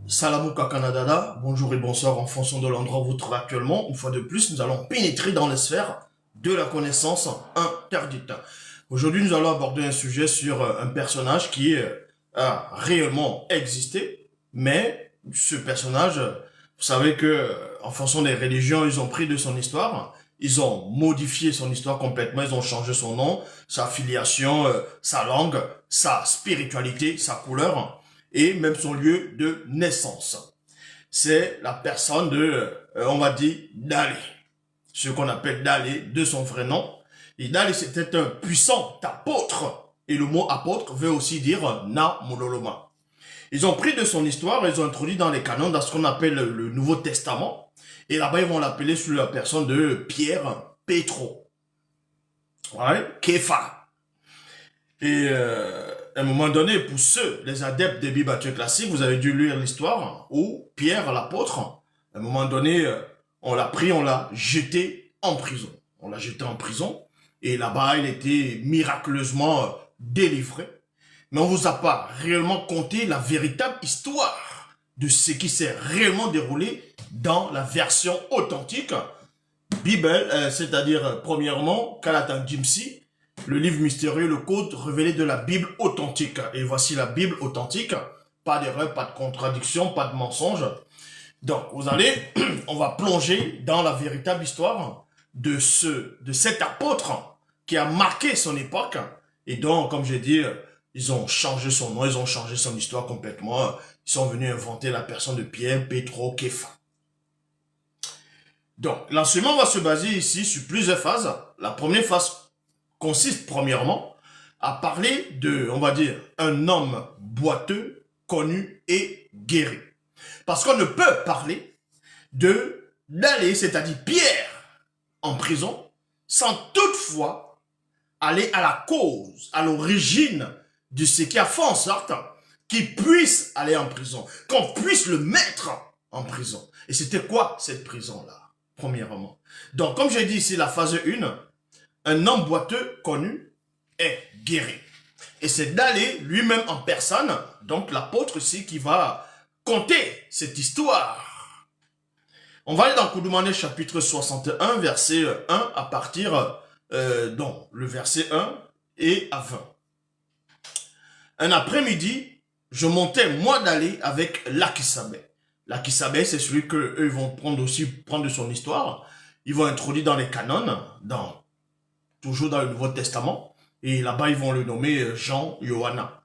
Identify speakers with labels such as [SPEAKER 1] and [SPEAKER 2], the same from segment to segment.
[SPEAKER 1] Salamouka Canada, bonjour et bonsoir en fonction de l'endroit où vous trouvez actuellement. Une fois de plus, nous allons pénétrer dans les sphères de la connaissance interdite. Aujourd'hui, nous allons aborder un sujet sur un personnage qui a réellement existé, mais ce personnage, vous savez que en fonction des religions, ils ont pris de son histoire, ils ont modifié son histoire complètement, ils ont changé son nom, sa filiation, sa langue, sa spiritualité, sa couleur et même son lieu de naissance. C'est la personne de, on va dire, Dali. Ce qu'on appelle Dali de son vrai nom. Et Dali, c'était un puissant apôtre. Et le mot apôtre veut aussi dire Na Mololoma. Ils ont pris de son histoire, ils ont introduit dans les canons, dans ce qu'on appelle le Nouveau Testament. Et là-bas, ils vont l'appeler sous la personne de Pierre Pétro. Ouais, Képha. Et à un moment donné, pour ceux, les adeptes des Bibles classiques, vous avez dû lire l'histoire où Pierre, l'apôtre, à un moment donné, on l'a pris, on l'a jeté en prison. On l'a jeté en prison et là-bas, il était miraculeusement délivré. Mais on vous a pas réellement conté la véritable histoire de ce qui s'est réellement déroulé dans la version authentique Bible, c'est-à-dire premièrement, Kalatan Jimsi, le livre mystérieux, le code révélé de la Bible authentique. Et voici la Bible authentique. Pas d'erreur, pas de contradiction, pas de mensonge. Donc, vous allez, on va plonger dans la véritable histoire de cet apôtre qui a marqué son époque. Et donc, comme j'ai dit, ils ont changé son nom, ils ont changé son histoire complètement. Ils sont venus inventer la personne de Pierre, Pétro, Képha. Donc, l'enseignement va se baser ici sur plusieurs phases. La première phase consiste premièrement à parler de, on va dire, un homme boiteux, connu et guéri. Parce qu'on ne peut parler d'aller, c'est-à-dire Pierre, en prison, sans toutefois aller à la cause, à l'origine de ce qui a fait en sorte qu'il puisse aller en prison, qu'on puisse le mettre en prison. Et c'était quoi cette prison-là, premièrement? Donc, comme j'ai dit ici, la phase 1, un homme boiteux connu est guéri. Et c'est d'aller lui-même en personne, donc l'apôtre ici, qui va conter cette histoire. On va aller dans Koudoumane chapitre 61, verset 1 à partir, donc le verset 1 et à 20. Un après-midi, je montais moi d'aller avec Lakisabé. Lakisabé, c'est celui que eux vont prendre de son histoire. Ils vont introduire dans les canons, toujours dans le Nouveau Testament, et là-bas, ils vont le nommer Jean Yohanna.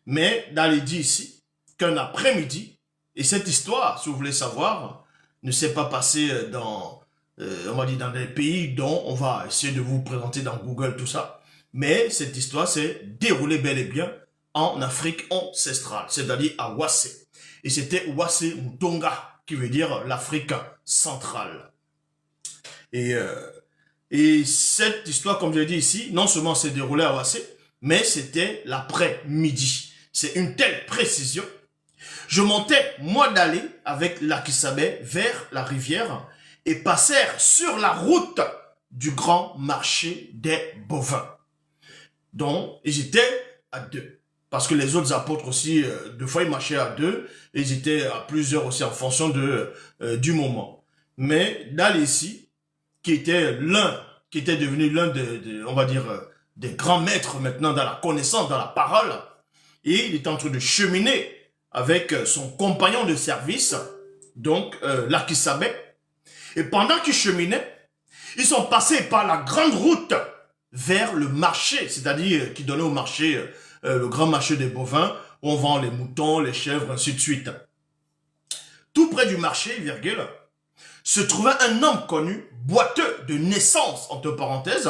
[SPEAKER 1] Mais dans les dit ici, qu'un après-midi, et cette histoire, si vous voulez savoir, ne s'est pas passée dans, on va dire, dans des pays dont on va essayer de vous présenter dans Google, tout ça, mais cette histoire s'est déroulée bel et bien en Afrique ancestrale, c'est-à-dire à Wassé. Et c'était Wassé Moutonga, qui veut dire l'Afrique centrale. Et cette histoire, comme je l'ai dit ici, non seulement s'est déroulée à Wassé, mais c'était l'après-midi. C'est une telle précision. Je montais, moi, d'aller avec Lakisabé vers la rivière et passèrent sur la route du grand marché des bovins. Donc, ils étaient à 2. Parce que les autres apôtres aussi, deux fois, ils marchaient à 2. Et ils étaient à plusieurs aussi en fonction du moment. Mais d'aller ici, qui était devenu l'un on va dire, des grands maîtres maintenant dans la connaissance, dans la parole. Et il était en train de cheminer avec son compagnon de service, donc Lakisabé. Et pendant qu'il cheminait, ils sont passés par la grande route vers le marché, c'est-à-dire qui donnait au marché, le grand marché des bovins, où on vend les moutons, les chèvres, ainsi de suite. Tout près du marché, virgule, se trouvait un homme connu, boiteux de naissance, entre parenthèses,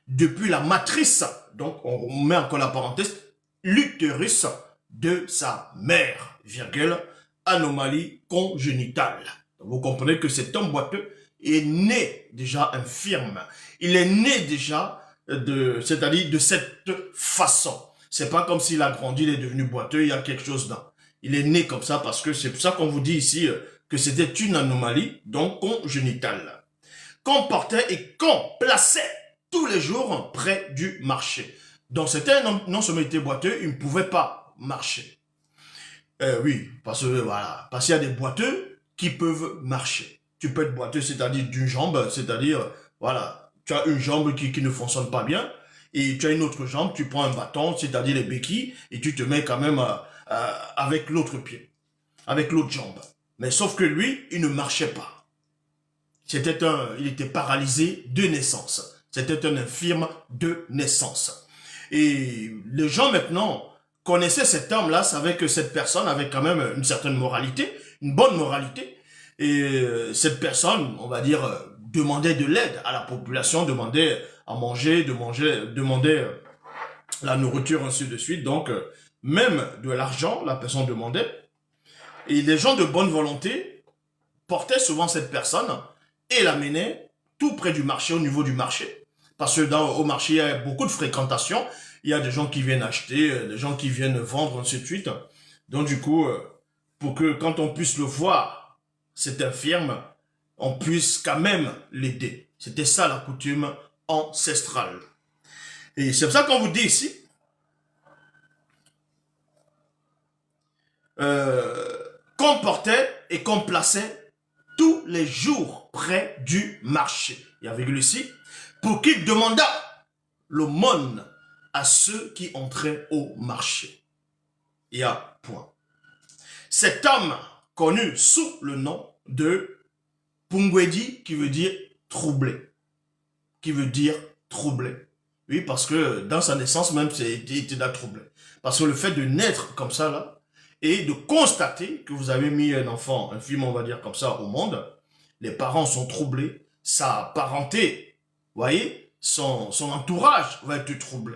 [SPEAKER 1] depuis la matrice, donc on met encore la parenthèse, l'utérus de sa mère, virgule, anomalie congénitale. Donc vous comprenez que cet homme boiteux est né déjà infirme. Il est né déjà c'est-à-dire de cette façon. C'est pas comme s'il a grandi, il est devenu boiteux, il y a quelque chose là. Il est né comme ça parce que c'est pour ça qu'on vous dit ici que c'était une anomalie, donc congénitale, qu'on portait et qu'on plaçait tous les jours près du marché. Donc c'était un homme, non seulement il était boiteux, il ne pouvait pas marcher. Oui, parce que voilà, parce qu'il y a des boiteux qui peuvent marcher. Tu peux être boiteux, c'est-à-dire d'une jambe, c'est-à-dire, voilà, tu as une jambe qui ne fonctionne pas bien, et tu as une autre jambe, tu prends un bâton, c'est-à-dire les béquilles, et tu te mets quand même avec l'autre pied, avec l'autre jambe. Mais sauf que lui, il ne marchait pas. Il était paralysé de naissance. C'était un infirme de naissance. Et les gens maintenant connaissaient cet homme-là, savaient que cette personne avait quand même une certaine moralité, une bonne moralité. Et cette personne, on va dire, demandait de l'aide à la population, demandait à manger, demandait la nourriture, ainsi de suite. Donc, même de l'argent, la personne demandait. Et les gens de bonne volonté portaient souvent cette personne et l'amenaient tout près du marché, au niveau du marché. Parce que au marché, il y a beaucoup de fréquentation. Il y a des gens qui viennent acheter, des gens qui viennent vendre, ainsi de suite. Donc du coup, pour que quand on puisse le voir, cet infirme, on puisse quand même l'aider. C'était ça la coutume ancestrale. Et c'est pour ça qu'on vous dit ici, qu'on portait et qu'on plaçait tous les jours près du marché. Il y a virgule ici, pour qu'il demandât l'aumône à ceux qui entraient au marché. Il y a point. Cet homme, connu sous le nom de Pungwedi, qui veut dire troublé. Qui veut dire troublé. Oui, parce que dans sa naissance même, il était là troublé. Parce que le fait de naître comme ça, là, et de constater que vous avez mis un enfant, un film, on va dire comme ça, au monde, les parents sont troublés, sa parenté, vous voyez, son entourage va être troublé.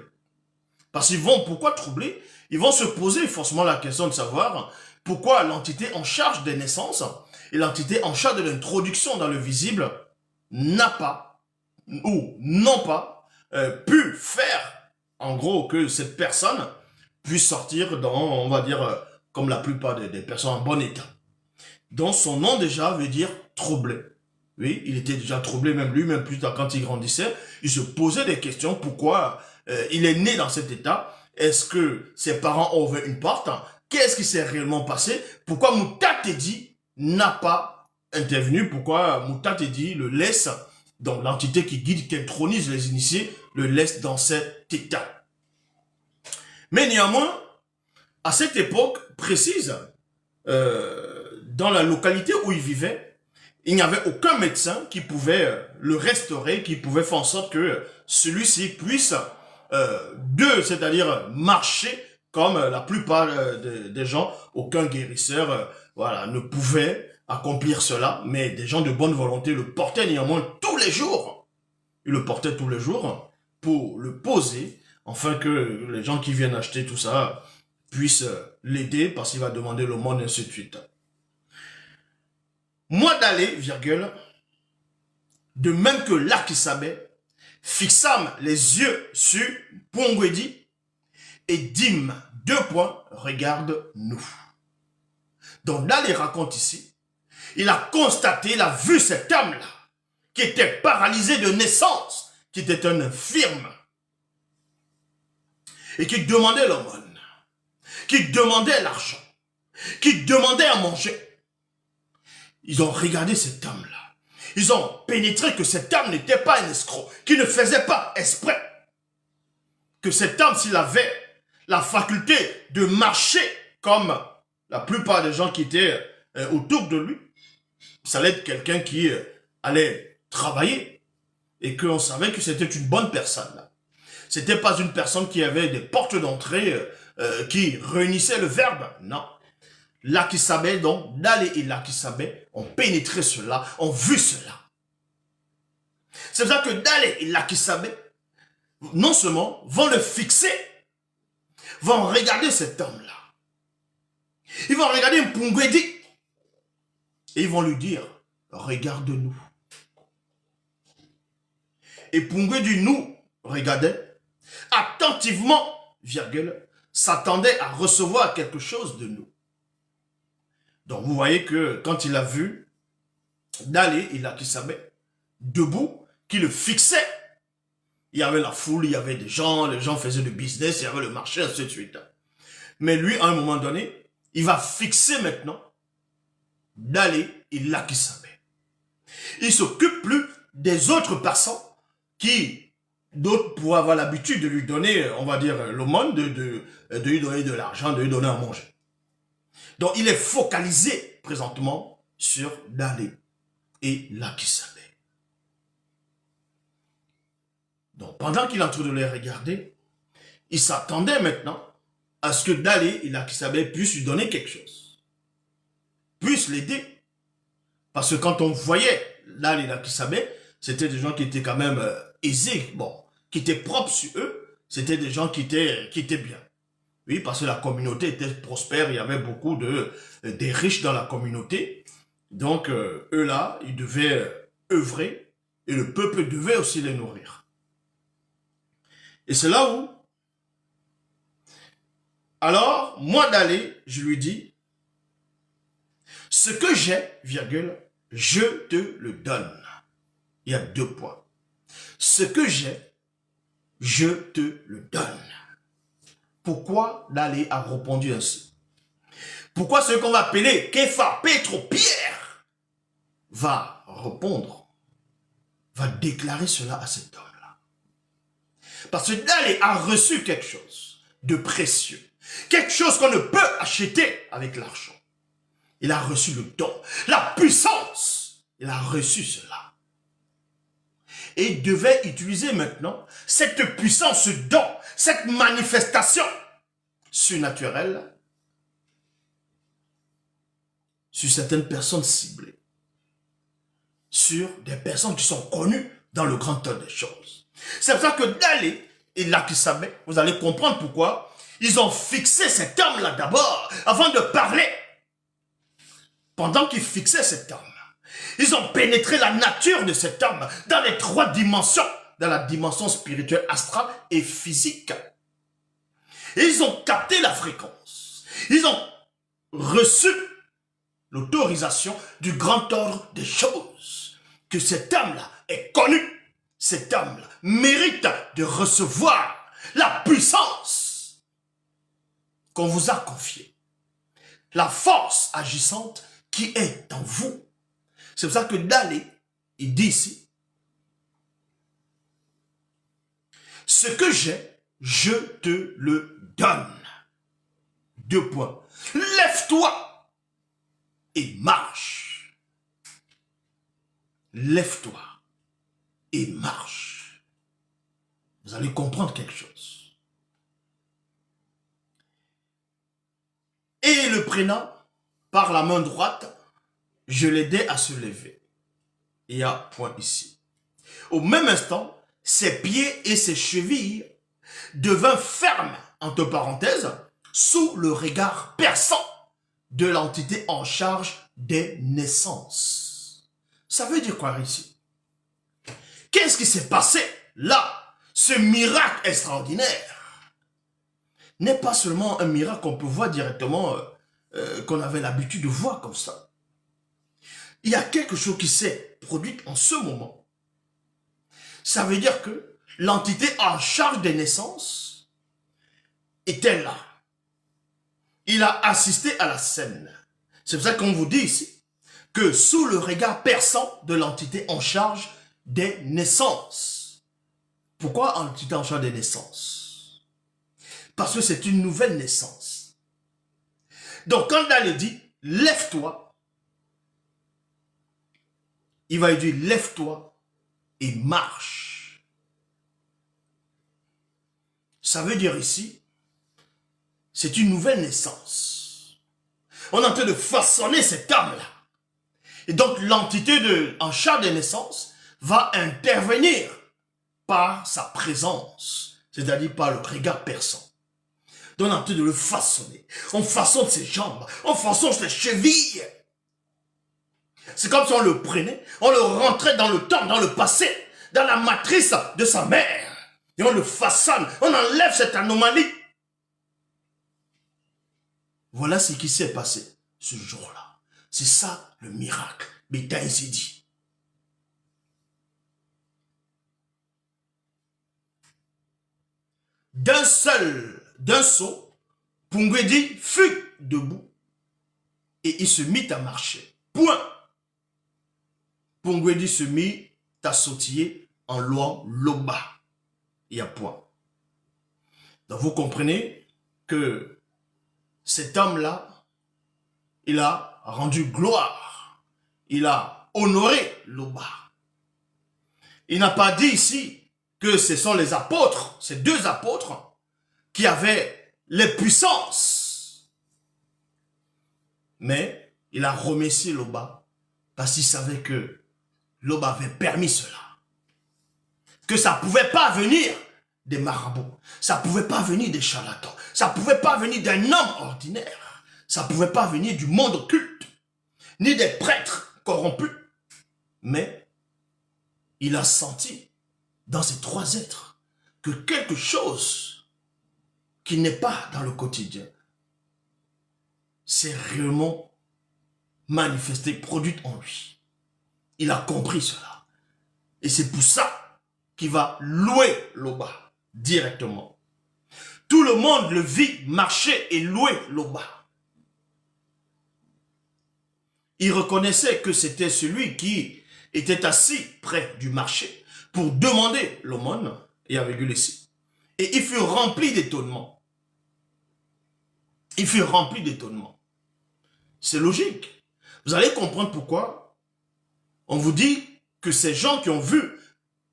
[SPEAKER 1] Parce qu'ils vont, pourquoi troubler? Ils vont se poser forcément la question de savoir pourquoi l'entité en charge des naissances et l'entité en charge de l'introduction dans le visible n'a pas, ou n'ont pas, pu faire, en gros, que cette personne puisse sortir dans, on va dire, comme la plupart des personnes en bon état. Donc son nom déjà veut dire troublé. Oui, il était déjà troublé, même lui, même plus tard quand il grandissait, il se posait des questions, pourquoi il est né dans cet état, est-ce que ses parents ont ouvert une porte, qu'est-ce qui s'est réellement passé, pourquoi Moutatedi n'a pas intervenu, pourquoi Moutatedi le laisse, donc l'entité qui guide, qui intronise les initiés, le laisse dans cet état. Mais néanmoins, à cette époque précise, dans la localité où il vivait, il n'y avait aucun médecin qui pouvait le restaurer, qui pouvait faire en sorte que celui-ci puisse, c'est-à-dire marcher comme la plupart des gens. Aucun guérisseur voilà, ne pouvait accomplir cela, mais des gens de bonne volonté le portaient néanmoins tous les jours. Ils le portaient tous les jours pour le poser, afin que les gens qui viennent acheter tout ça puissent l'aider, parce qu'il va demander l'aumône, et ainsi de suite. Moi d'aller, virgule, de même que l'Akisabé, fixâmes les yeux sur Pongwedi et dîmes, regarde-nous. Donc Dalé raconte ici, il a constaté, il a vu cet homme-là, qui était paralysé de naissance, qui était un infirme, et qui demandait l'aumône, qui demandait l'argent, qui demandait à manger. Ils ont regardé cet homme-là. Ils ont pénétré que cet homme n'était pas un escroc, qu'il ne faisait pas exprès. Que cet homme, s'il avait la faculté de marcher comme la plupart des gens qui étaient autour de lui, ça allait être quelqu'un qui allait travailler et qu'on savait que c'était une bonne personne. C'était pas une personne qui avait des portes d'entrée qui réunissaient le verbe, non. L'Akisabé, donc, Dalé et l'Akisabé ont pénétré cela, ont vu cela. C'est pour ça que Dalé et l'Akisabé, non seulement vont le fixer, vont regarder cet homme-là. Ils vont regarder Mpungwedi et ils vont lui dire, regarde-nous. Et Pungwedi nous regardait attentivement, virgule, s'attendait à recevoir quelque chose de nous. Donc vous voyez que quand il a vu Dalé et l'Akisabé debout, qui le fixait, il y avait la foule, il y avait des gens, les gens faisaient du business, il y avait le marché, ainsi de suite. Mais lui, à un moment donné, il va fixer maintenant Dalé et Lucky Sabé. Il ne s'occupe plus des autres personnes qui, d'autres pourraient avoir l'habitude de lui donner, on va dire, l'aumône, de lui donner de l'argent, de lui donner à manger. Donc, il est focalisé présentement sur Dalé et Lucky Sabé. Donc, pendant qu'il est en train de les regarder, il s'attendait maintenant à ce que Dalé et Lucky Sabé puissent lui donner quelque chose, puissent l'aider. Parce que quand on voyait Dalé et Lucky Sabé, c'était des gens qui étaient quand même aisés, bon, qui étaient propres sur eux, c'était des gens qui étaient bien. Oui, parce que la communauté était prospère, il y avait beaucoup des riches dans la communauté. Donc, eux là, ils devaient œuvrer et le peuple devait aussi les nourrir. Et c'est là où, alors, moi Dalé, je lui dis, ce que j'ai, virgule, je te le donne. Il y a 2 points. Ce que j'ai, je te le donne. Pourquoi Dalé a répondu ainsi? Pourquoi ce qu'on va appeler Kéfa, Pétro, Pierre va répondre, va déclarer cela à cet homme-là? Parce que Dalé a reçu quelque chose de précieux. Quelque chose qu'on ne peut acheter avec l'argent. Il a reçu le don, la puissance. Il a reçu cela. Et il devait utiliser maintenant cette puissance, ce don, cette manifestation surnaturelle sur certaines personnes ciblées. Sur des personnes qui sont connues dans le grand temps des choses. C'est pour ça que Dalé et Lucky Sabé, vous allez comprendre pourquoi ils ont fixé cet homme-là d'abord, avant de parler. Pendant qu'ils fixaient cet homme, ils ont pénétré la nature de cet homme dans les 3 dimensions, dans la dimension spirituelle, astrale et physique. Et ils ont capté la fréquence. Ils ont reçu l'autorisation du grand ordre des choses. Que cet homme-là est connu. Cet homme-là mérite de recevoir la puissance qu'on vous a confiée. La force agissante qui est en vous. C'est pour ça que Dalé, il dit ici, ce que j'ai, je te le donne. 2 points. Lève-toi et marche. Lève-toi et marche. Vous allez comprendre quelque chose. Et le prenant par la main droite, je l'aidai à se lever. Il y a point ici. Au même instant, ses pieds et ses chevilles devinrent fermes, entre parenthèses, sous le regard perçant de l'entité en charge des naissances. Ça veut dire quoi ici? Qu'est-ce qui s'est passé là? Ce miracle extraordinaire n'est pas seulement un miracle qu'on peut voir directement, qu'on avait l'habitude de voir comme ça. Il y a quelque chose qui s'est produit en ce moment. Ça veut dire que l'entité en charge des naissances était là. Il a assisté à la scène. C'est pour ça qu'on vous dit ici que sous le regard perçant de l'entité en charge des naissances. Pourquoi entité en charge des naissances? Parce que c'est une nouvelle naissance. Donc quand Dalé dit « lève-toi », il va lui dire « lève-toi et marche ». Ça veut dire ici, c'est une nouvelle naissance. On est en train de façonner cet homme-là. Et donc l'entité en charge des naissances va intervenir par sa présence, c'est-à-dire par le regard perçant. Donc on est en train de le façonner. On façonne ses jambes, on façonne ses chevilles. C'est comme si on le prenait, on le rentrait dans le temps, dans le passé, dans la matrice de sa mère. Et on le façonne, on enlève cette anomalie. Voilà ce qui s'est passé ce jour-là. C'est ça le miracle. Béta ainsi dit. D'un saut, Pungwedi fut debout et il se mit à marcher. Point. Pongwedi se mit à sautiller en louant Loba. Il y a point. Donc vous comprenez que cet homme-là, il a rendu gloire. Il a honoré Loba. Il n'a pas dit ici que ce sont les apôtres, ces deux apôtres, qui avaient les puissances. Mais il a remercié Loba parce qu'il savait que Loba avait permis cela. Que ça ne pouvait pas venir des marabouts. Ça ne pouvait pas venir des charlatans. Ça ne pouvait pas venir d'un homme ordinaire. Ça ne pouvait pas venir du monde occulte. Ni des prêtres corrompus. Mais il a senti dans ces trois êtres que quelque chose qui n'est pas dans le quotidien s'est réellement manifesté, produit en lui. Il a compris cela. Et c'est pour ça qu'il va louer Loba directement. Tout le monde le vit marcher et louer Loba. Il reconnaissait que c'était celui qui était assis près du marché pour demander l'aumône, et avec lui ici. Et il fut rempli d'étonnement. Il fut rempli d'étonnement. C'est logique. Vous allez comprendre pourquoi on vous dit que ces gens qui ont vu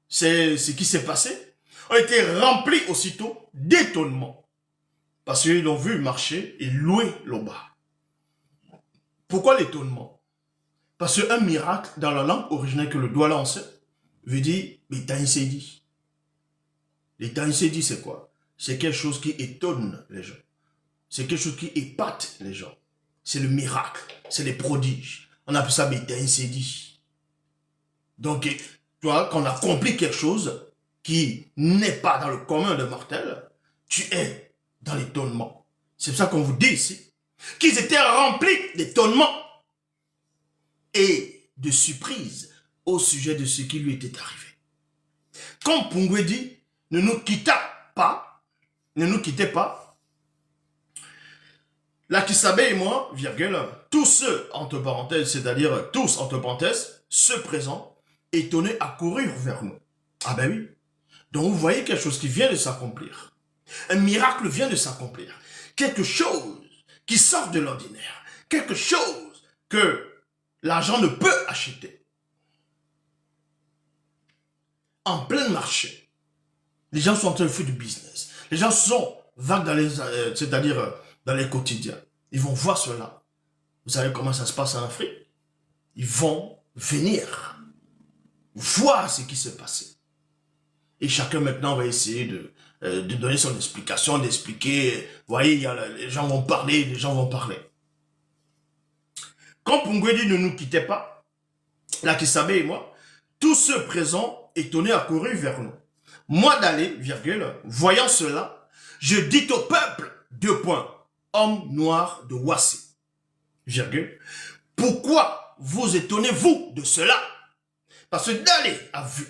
[SPEAKER 1] ce qui s'est passé ont été remplis aussitôt d'étonnement. Parce qu'ils l'ont vu marcher et louer Loba. Pourquoi l'étonnement? Parce qu'un miracle dans la langue originelle que le doigt lancé veut dire l'étaïsédi. L'étaïsédi, c'est quoi? C'est quelque chose qui étonne les gens. C'est quelque chose qui épate les gens. C'est le miracle, c'est les prodiges. On appelle ça l'étaïsédi. Donc, toi, quand on accomplit quelque chose qui n'est pas dans le commun des mortels, tu es dans l'étonnement. C'est pour ça qu'on vous dit ici qu'ils étaient remplis d'étonnement et de surprise au sujet de ce qui lui était arrivé. Comme Pongwe dit, ne nous quittez pas, Lakisabe et moi, virgule, tous ceux, entre parenthèses, c'est-à-dire tous, entre parenthèses, ceux présents, étonnés accourir vers nous. Ah ben oui. Donc vous voyez quelque chose qui vient de s'accomplir. Un miracle vient de s'accomplir. Quelque chose qui sort de l'ordinaire. Quelque chose que l'argent ne peut acheter. En plein marché, les gens sont en train de faire du business. Les gens sont vagues dans les, c'est-à-dire dans les quotidiens. Ils vont voir cela. Vous savez comment ça se passe en Afrique? Ils vont venir voir ce qui s'est passé. Et chacun maintenant va essayer de donner son explication, d'expliquer. Vous voyez, les gens vont parler, les gens vont parler. Quand Pongwe dit ne nous quittez pas, Lakisabe et moi, tous ceux présents étonnés accourus vers nous. Moi d'aller, virgule, voyant cela, je dis au peuple, deux points, homme noir de Ouassi, virgule, pourquoi vous étonnez-vous de cela? Parce que Dalé a vu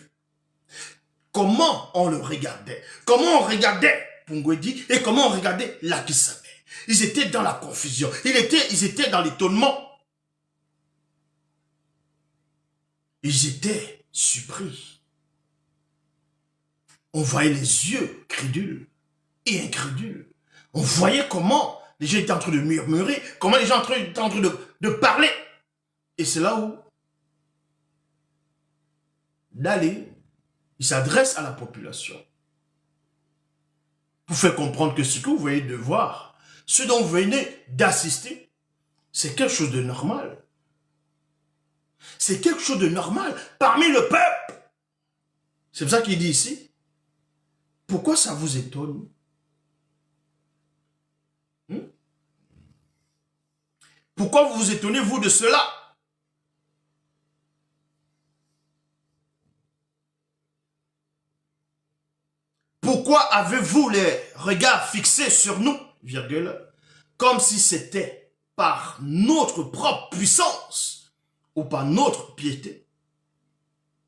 [SPEAKER 1] comment on le regardait, comment on regardait Pongwedi et comment on regardait Lakisabe. Ils étaient dans la confusion, ils étaient dans l'étonnement. Ils étaient surpris. On voyait les yeux crédules et incrédules. On voyait comment les gens étaient en train de murmurer, comment les gens étaient en train de parler. Et c'est là où Dalé, il s'adresse à la population pour faire comprendre que ce que vous venez de voir, ce dont vous venez d'assister, c'est quelque chose de normal. C'est quelque chose de normal parmi le peuple. C'est pour ça qu'il dit ici, pourquoi ça vous étonne? Pourquoi vous vous étonnez, vous, de cela? Pourquoi avez-vous les regards fixés sur nous, virgule, comme si c'était par notre propre puissance ou par notre piété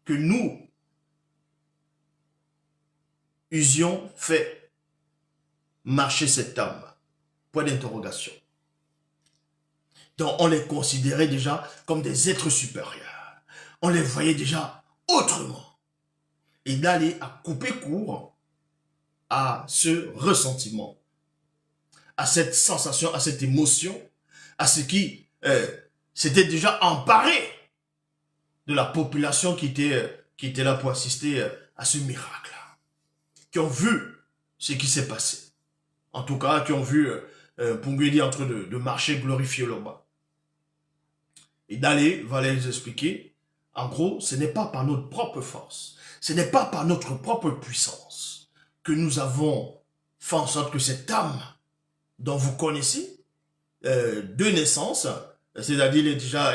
[SPEAKER 1] que nous usions fait marcher cet homme? Point d'interrogation. Donc on les considérait déjà comme des êtres supérieurs. On les voyait déjà autrement. Et d'aller à couper court à ce ressentiment, à cette sensation, à cette émotion, à ce qui s'était déjà emparé de la population qui était là pour assister à ce miracle, qui ont vu ce qui s'est passé. En tout cas, qui ont vu Pungwedi en train de marcher glorifier Loba. Et Dalé va les expliquer, en gros, ce n'est pas par notre propre force, ce n'est pas par notre propre puissance que nous avons fait en sorte que cette âme dont vous connaissez, de naissance, c'est-à-dire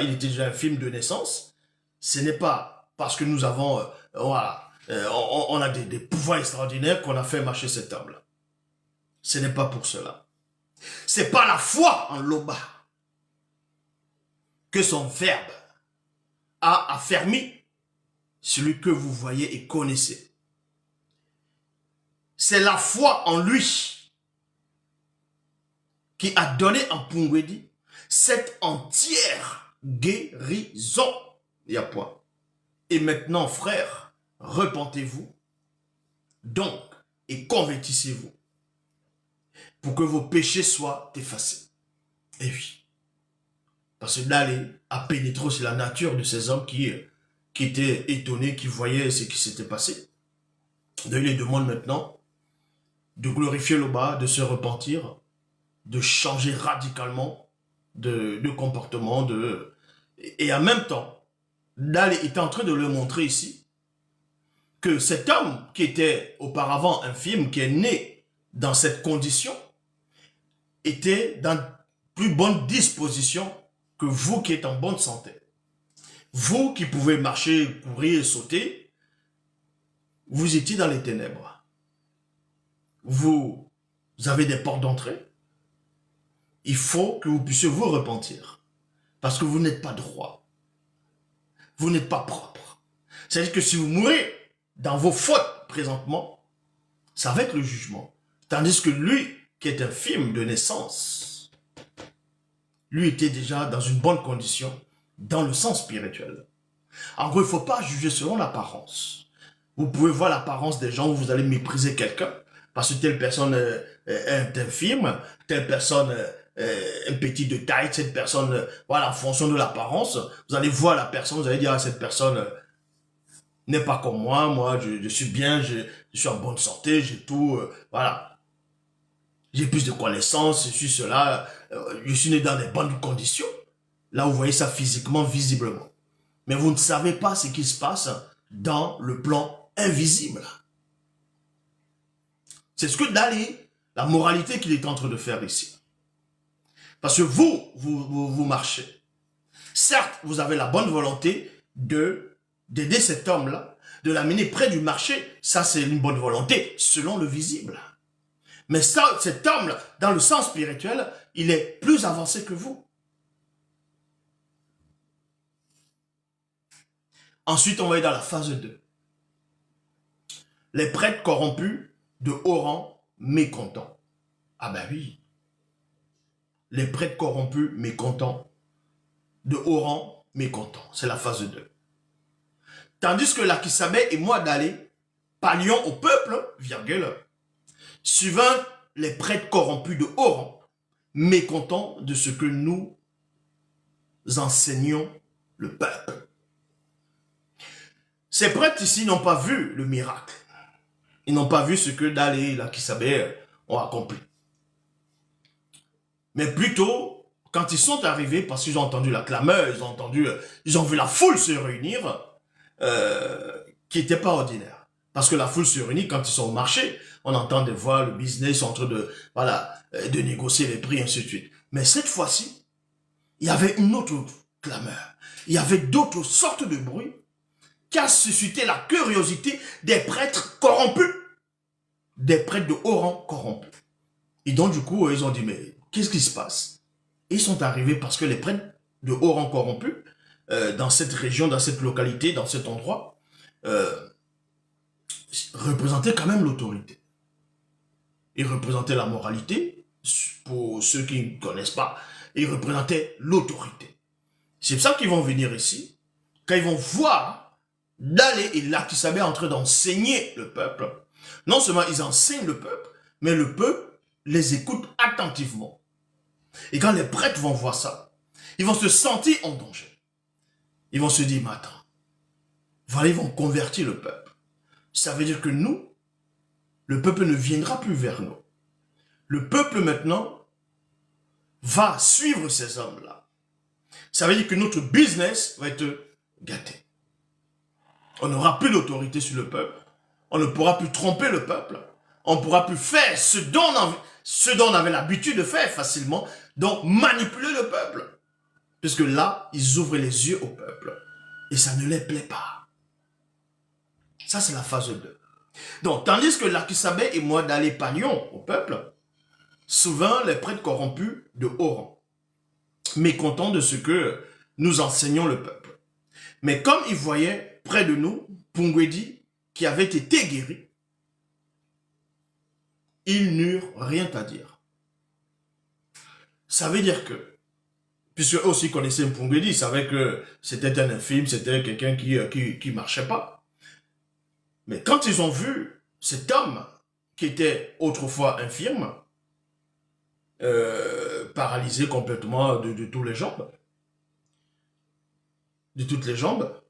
[SPEAKER 1] il était déjà un film de naissance, ce n'est pas parce que nous avons, on a des pouvoirs extraordinaires qu'on a fait marcher cette âme-là. Ce n'est pas pour cela. C'est par la foi en Loba que son verbe a affermi celui que vous voyez et connaissez. C'est la foi en lui qui a donné à Pungwedi cette entière guérison. Il y a point. Et maintenant, frères, repentez-vous donc et convertissez-vous pour que vos péchés soient effacés. Et oui. Parce que Dalé a pénétré sur la nature de ces hommes qui étaient étonnés, qui voyaient ce qui s'était passé. Donc il les demande maintenant de glorifier Loba, de se repentir, de changer radicalement de comportement. Et en même temps, Dalé est en train de leur montrer ici que cet homme qui était auparavant infirme, qui est né dans cette condition, était dans plus bonne disposition que vous qui êtes en bonne santé. Vous qui pouvez marcher, courir, sauter, vous étiez dans les ténèbres. Vous avez des portes d'entrée. Il faut que vous puissiez vous repentir. Parce que vous n'êtes pas droit. Vous n'êtes pas propre. C'est-à-dire que si vous mourrez dans vos fautes présentement, ça va être le jugement. Tandis que lui, qui est infirme de naissance, lui était déjà dans une bonne condition, dans le sens spirituel. En gros, il ne faut pas juger selon l'apparence. Vous pouvez voir l'apparence des gens où vous allez mépriser quelqu'un, parce que telle personne est infirme, telle personne est petite de taille, cette personne, voilà, en fonction de l'apparence, vous allez voir la personne, vous allez dire, ah, cette personne n'est pas comme moi je suis bien, je suis en bonne santé, j'ai tout, voilà. J'ai plus de connaissances, je suis cela, je suis né dans des bonnes conditions. Là, vous voyez ça physiquement, visiblement. Mais vous ne savez pas ce qui se passe dans le plan invisible. C'est ce que Dalé, la moralité qu'il est en train de faire ici. Parce que vous marchez. Certes, vous avez la bonne volonté d'aider cet homme-là, de l'amener près du marché. Ça, c'est une bonne volonté, selon le visible. Mais ça, cet homme-là, dans le sens spirituel, il est plus avancé que vous. Ensuite, on va aller dans la phase 2. Les prêtres corrompus de haut rang mécontents. Ah ben oui. Les prêtres corrompus mécontents de haut rang mécontents. C'est la phase 2. Tandis que Lakisabé et moi Dalé parlions au peuple, virgule, suivant les prêtres corrompus de haut rang, mécontents de ce que nous enseignons le peuple. Ces prêtres ici n'ont pas vu le miracle. Ils n'ont pas vu ce que Dalé et Lakisabé ont accompli. Mais plutôt, quand ils sont arrivés, parce qu'ils ont entendu la clameur, ils ont vu la foule se réunir, qui n'était pas ordinaire. Parce que la foule se réunit quand ils sont au marché, on entend des voix, le business, ils sont en train de négocier les prix, ainsi de suite. Mais cette fois-ci, il y avait une autre clameur. Il y avait d'autres sortes de bruits qui a suscité la curiosité des prêtres corrompus. Des prêtres de haut rang corrompus. Et donc, du coup, ils ont dit, mais qu'est-ce qui se passe? Et ils sont arrivés parce que les prêtres de haut rang corrompus, dans cette région, dans cette localité, dans cet endroit, représentaient quand même l'autorité. Ils représentaient la moralité, pour ceux qui ne connaissent pas. et ils représentaient l'autorité. C'est pour ça qu'ils vont venir ici, quand ils vont voir d'aller et l'Akisabé en train d'enseigner le peuple. Non seulement ils enseignent le peuple, mais le peuple les écoute attentivement. Et quand les prêtres vont voir ça, ils vont se sentir en danger. Ils vont se dire, mais attends, voilà, ils vont convertir le peuple. Ça veut dire que nous, le peuple ne viendra plus vers nous. Le peuple maintenant va suivre ces hommes-là. Ça veut dire que notre business va être gâté. On n'aura plus d'autorité sur le peuple. On ne pourra plus tromper le peuple. On ne pourra plus faire ce dont on avait l'habitude de faire facilement, donc manipuler le peuple. Puisque là, ils ouvrent les yeux au peuple. Et ça ne les plaît pas. Ça, c'est la phase 2. Donc, tandis que l'Akisabé et moi d'aller pagnon au peuple, souvent les prêtres corrompus de haut rang, mécontents de ce que nous enseignons le peuple. Mais comme ils voyaient près de nous Pungwedi qui avait été guéri, ils n'eurent rien à dire. Ça veut dire que, puisque eux aussi connaissaient Pungwedi, ils savaient que c'était un infime, c'était quelqu'un qui marchait pas. Mais quand ils ont vu cet homme qui était autrefois infirme, paralysé complètement de toutes les jambes,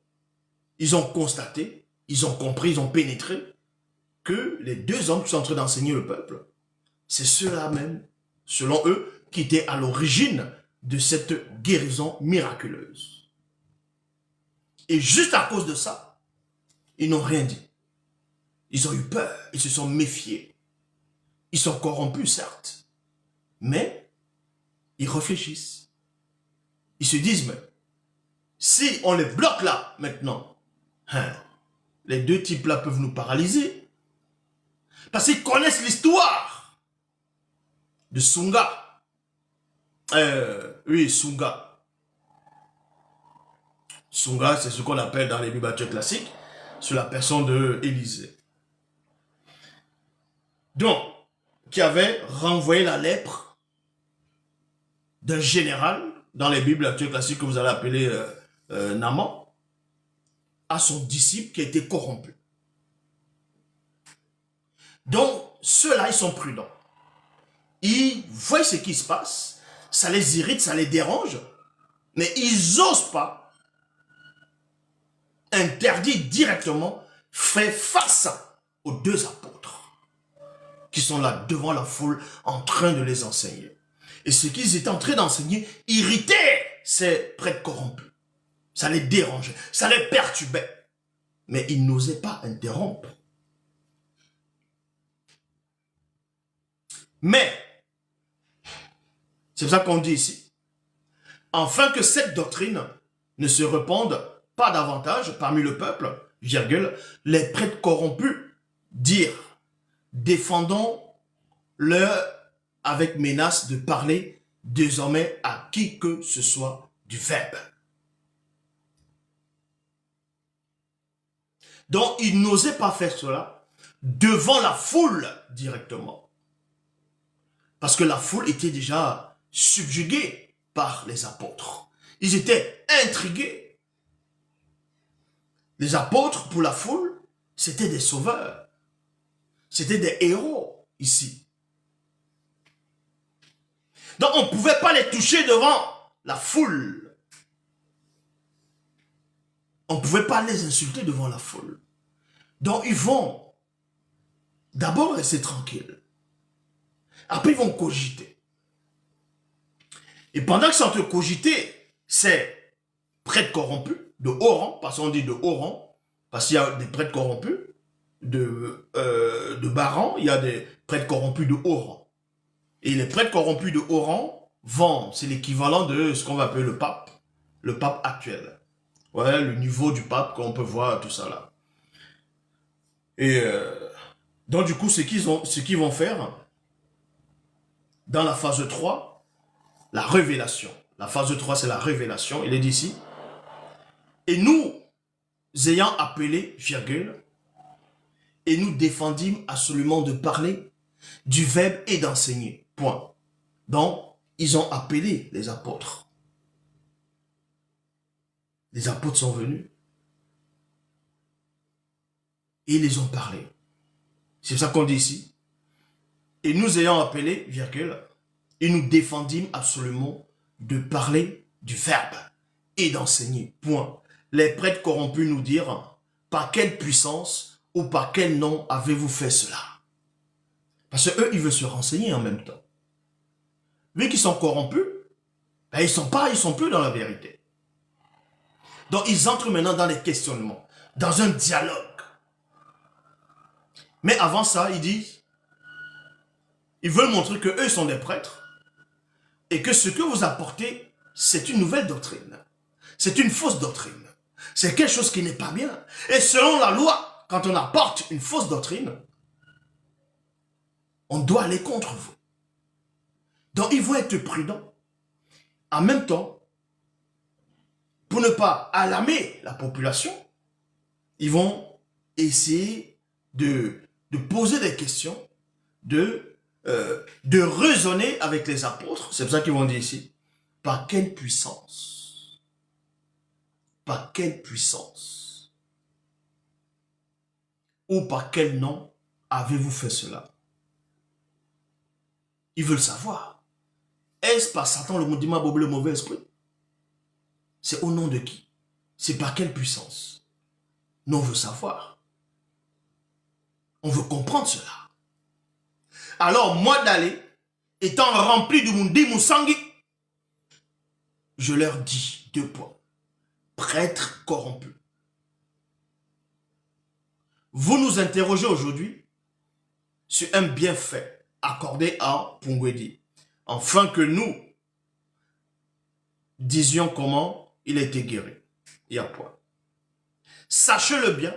[SPEAKER 1] ils ont constaté, ils ont compris, ils ont pénétré que les deux hommes qui sont en train d'enseigner le peuple, c'est ceux-là même, selon eux, qui étaient à l'origine de cette guérison miraculeuse. Et juste à cause de ça, ils n'ont rien dit. Ils ont eu peur, ils se sont méfiés. Ils sont corrompus, certes, mais ils réfléchissent. Ils se disent, mais si on les bloque là, maintenant, les deux types-là peuvent nous paralyser. Parce qu'ils connaissent l'histoire de Sunga. Oui, Sunga. Sunga, c'est ce qu'on appelle dans les bibliothéques classiques, sur la personne de Élisée. Donc, qui avait renvoyé la lèpre d'un général dans les bibliothéques classiques que vous allez appeler Naaman, à son disciple qui a été corrompu. Donc, ceux-là, ils sont prudents. Ils voient ce qui se passe, ça les irrite, ça les dérange, mais ils n'osent pas interdire directement, faire face aux deux apôtres qui sont là devant la foule en train de les enseigner. Et ce qu'ils étaient en train d'enseigner irritait ces prêtres corrompus. Ça les dérangeait, ça les perturbait. Mais ils n'osaient pas interrompre. Mais, c'est ça qu'on dit ici, afin que cette doctrine ne se répande pas davantage parmi le peuple, virgule, les prêtres corrompus dirent, défendons-le avec menace de parler désormais à qui que ce soit du verbe. Donc, ils n'osaient pas faire cela devant la foule directement. Parce que la foule était déjà subjuguée par les apôtres. Ils étaient intrigués. Les apôtres, pour la foule, c'était des sauveurs. C'était des héros ici. Donc, on ne pouvait pas les toucher devant la foule. On ne pouvait pas les insulter devant la foule. Donc, ils vont d'abord rester tranquilles. Après, ils vont cogiter. Et pendant qu'ils sont en train de cogiter, ces prêtres corrompus, de haut rang, parce qu'on dit de haut rang, parce qu'il y a des prêtres corrompus, de bas rang, il y a des prêtres corrompus de haut rang. Et les prêtres corrompus de haut rang vont, c'est l'équivalent de ce qu'on va appeler le pape actuel. Ouais, le niveau du pape qu'on peut voir, tout ça là. Et donc du coup, ce qu'ils vont faire, dans la phase 3, la révélation. La phase 3, c'est la révélation, il est dit ici. Et nous, ayant appelé, virgule, et nous défendîmes absolument de parler du verbe et d'enseigner. Point. Donc, ils ont appelé les apôtres. Les apôtres sont venus et ils les ont parlé. C'est ça qu'on dit ici. Et nous ayant appelé, virgule, et nous défendîmes absolument de parler du verbe et d'enseigner. Point. Les prêtres corrompus nous dirent, par quelle puissance ou par quel nom avez-vous fait cela? Parce qu'eux, ils veulent se renseigner en même temps. Vu qu'ils sont corrompus, ben ils sont plus dans la vérité. Donc ils entrent maintenant dans les questionnements, dans un dialogue. Mais avant ça, ils disent, ils veulent montrer que eux sont des prêtres et que ce que vous apportez, c'est une nouvelle doctrine. C'est une fausse doctrine. C'est quelque chose qui n'est pas bien. Et selon la loi, quand on apporte une fausse doctrine, on doit aller contre vous. Donc ils vont être prudents. En même temps, pour ne pas alarmer la population, ils vont essayer de poser des questions, de raisonner avec les apôtres. C'est pour ça qu'ils vont dire ici, par quelle puissance? Par quelle puissance? Ou par quel nom avez-vous fait cela? Ils veulent savoir. Est-ce par Satan le maudiment le mauvais esprit? C'est au nom de qui? C'est par quelle puissance? Nous, on veut savoir. On veut comprendre cela. Alors, moi d'aller, étant rempli de mon Moussangi, je leur dis 2 points. Prêtres corrompus. Vous nous interrogez aujourd'hui sur un bienfait accordé à Pungwedi, afin que nous disions comment il a été guéri. Il y a point. Sachez-le bien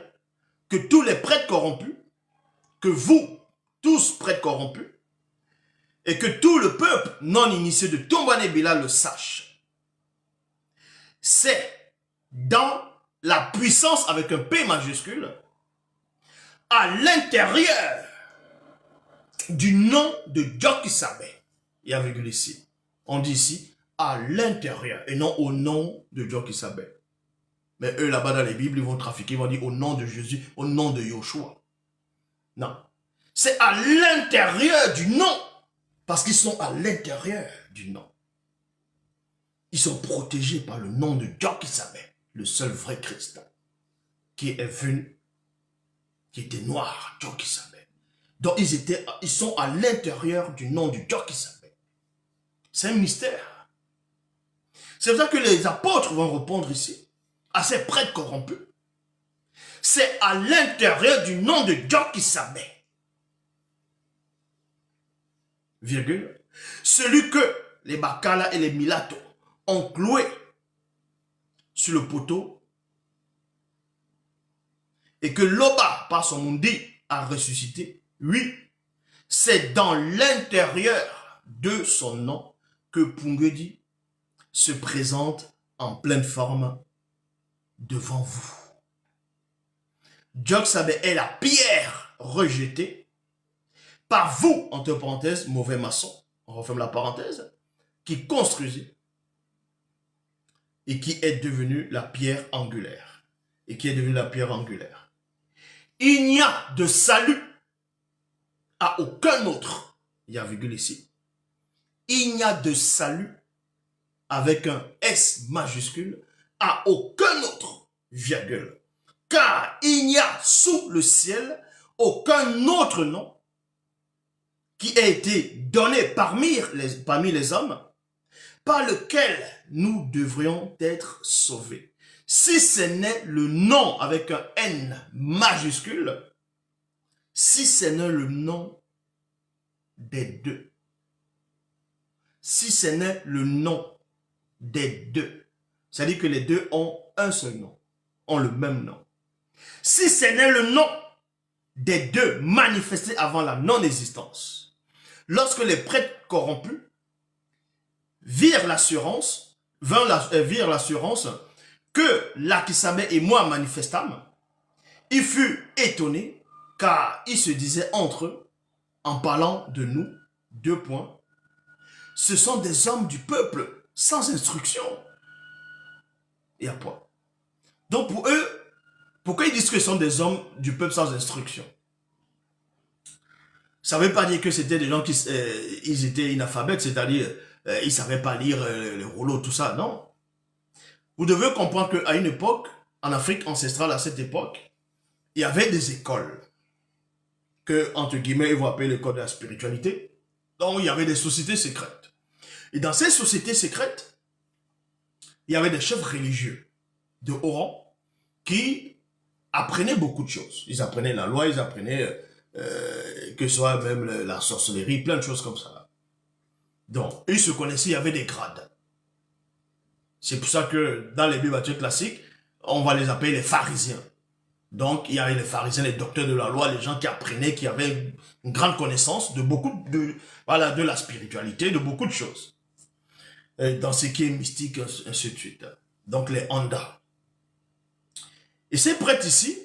[SPEAKER 1] que tous les prêtres corrompus, que vous, tous prêtres corrompus, et que tout le peuple non initié de Tombouane Bila le sache. C'est dans la puissance avec un P majuscule, à l'intérieur du nom de Djokisabe. Il y a virgule ici. On dit ici, à l'intérieur, et non au nom de Djokisabe. Mais eux, là-bas dans les Bibles, ils vont trafiquer, ils vont dire au nom de Jésus, au nom de Yoshua. Non. C'est à l'intérieur du nom. Parce qu'ils sont à l'intérieur du nom. Ils sont protégés par le nom de Djokisabe, le seul vrai Christ, qui est venu, qui était noir, Djokisabe. Donc ils sont à l'intérieur du nom du Djokisabe. C'est un mystère. C'est pour ça que les apôtres vont répondre ici, à ces prêtres corrompus. C'est à l'intérieur du nom de Djokisabe. Virgule. Celui que les Bakala et les Milato ont cloué sur le poteau et que Loba, par son mundi, a ressuscité. Oui, c'est dans l'intérieur de son nom que Pungwedi se présente en pleine forme devant vous. Djokisabe est la pierre rejetée par vous, entre parenthèses, mauvais maçon, on referme la parenthèse, qui construisait et qui est devenu la pierre angulaire. Et qui est devenu la pierre angulaire. Il n'y a de salut à aucun autre. Il y a virgule ici. Il n'y a de salut avec un S majuscule à aucun autre, virgule. Car il n'y a sous le ciel aucun autre nom qui a été donné parmi les hommes, par lequel nous devrions être sauvés. Si ce n'est le nom avec un N majuscule, si ce n'est le nom des deux, si ce n'est le nom des deux, c'est-à-dire que les deux ont un seul nom, ont le même nom. Si ce n'est le nom des deux manifestés avant la non-existence, lorsque les prêtres corrompus virent l'assurance que Lakisabe et moi manifestâmes, il fut étonné car ils se disaient entre eux, en parlant de nous, 2 points, ce sont des hommes du peuple sans instruction. Il y a pas. Donc pour eux, pourquoi ils disent que ce sont des hommes du peuple sans instruction? Ça ne veut pas dire que c'était des gens qui ils étaient analphabètes, c'est-à-dire ils ne savaient pas lire les rouleaux, tout ça, non. Vous devez comprendre qu'à une époque, en Afrique ancestrale, à cette époque, il y avait des écoles que, entre guillemets, ils vont appeler l'école de la spiritualité. Donc, il y avait des sociétés secrètes. Et dans ces sociétés secrètes, il y avait des chefs religieux de haut rang qui apprenaient beaucoup de choses. Ils apprenaient la loi, ils apprenaient que ce soit même la sorcellerie, plein de choses comme ça. Donc, ils se connaissaient, il y avait des grades. C'est pour ça que dans les Bibles classiques, on va les appeler les pharisiens. Donc, il y avait les pharisiens, les docteurs de la loi, les gens qui apprenaient, qui avaient une grande connaissance de beaucoup voilà, de la spiritualité, de beaucoup de choses. Dans ce qui est mystique, ainsi de suite. Donc, les Anda. Et ces prêtres ici,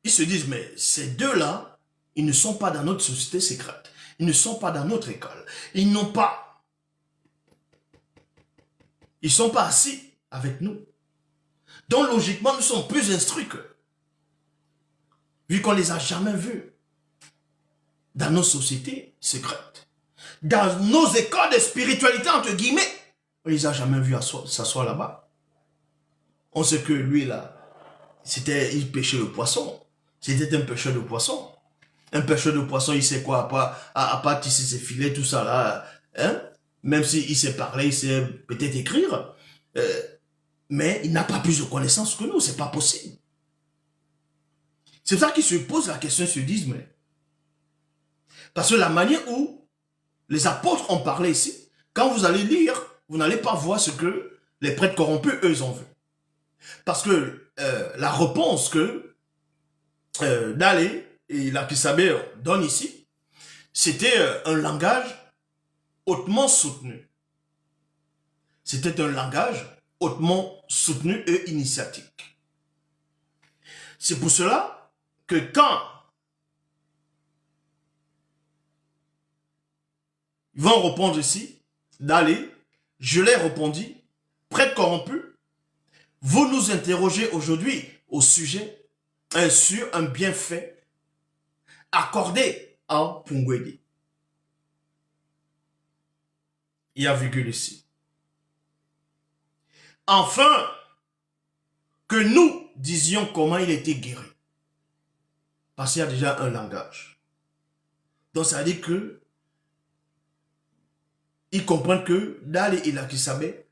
[SPEAKER 1] ils se disent, mais ces deux-là, ils ne sont pas dans notre société secrète. Ils ne sont pas dans notre école. Ils n'ont pas. Ils ne sont pas assis avec nous. Donc, logiquement, nous sommes plus instruits qu'eux. Vu qu'on ne les a jamais vus dans nos sociétés secrètes, dans nos écoles de spiritualité, entre guillemets, on ne les a jamais vus s'asseoir là-bas. On sait que lui, là, il pêchait le poisson. C'était un pêcheur de poisson. Un pêcheur de poisson, il sait quoi, à part tisser ses filets, tout ça là. Hein? Même s'il sait parler, il sait peut-être écrire. Mais il n'a pas plus de connaissances que nous, c'est pas possible. C'est ça qu'ils se posent la question, ils se disent, mais... Parce que la manière où les apôtres ont parlé ici, quand vous allez lire, vous n'allez pas voir ce que les prêtres corrompus, eux, ils ont vu. Parce que la réponse que Dalé et Lakisabé donnent ici, c'était un langage hautement soutenu. C'était un langage hautement soutenu et initiatique. C'est pour cela que quand ils vont répondre ici, d'aller, je leur répondis, prêtre corrompu, vous nous interrogez aujourd'hui au sujet sur un bienfait accordé à Pungwedi. Il y a virgule ici. Enfin, que nous disions comment il était guéri. Parce qu'il y a déjà un langage. Donc ça veut dire que ils comprennent que Dali et Lakisabé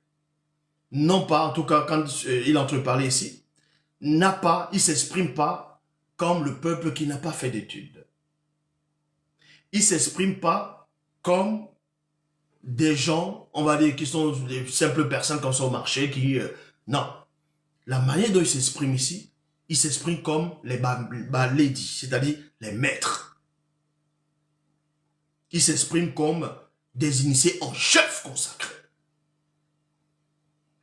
[SPEAKER 1] n'ont pas, en tout cas quand il entre parler ici, il ne s'exprime pas comme le peuple qui n'a pas fait d'études. Il ne s'exprime pas comme des gens, on va dire, qui sont des simples personnes comme ça au marché, qui... non. La manière dont il s'exprime ici, il s'exprime comme les ladies, c'est-à-dire les maîtres. Il s'exprime comme des initiés en chef consacrés.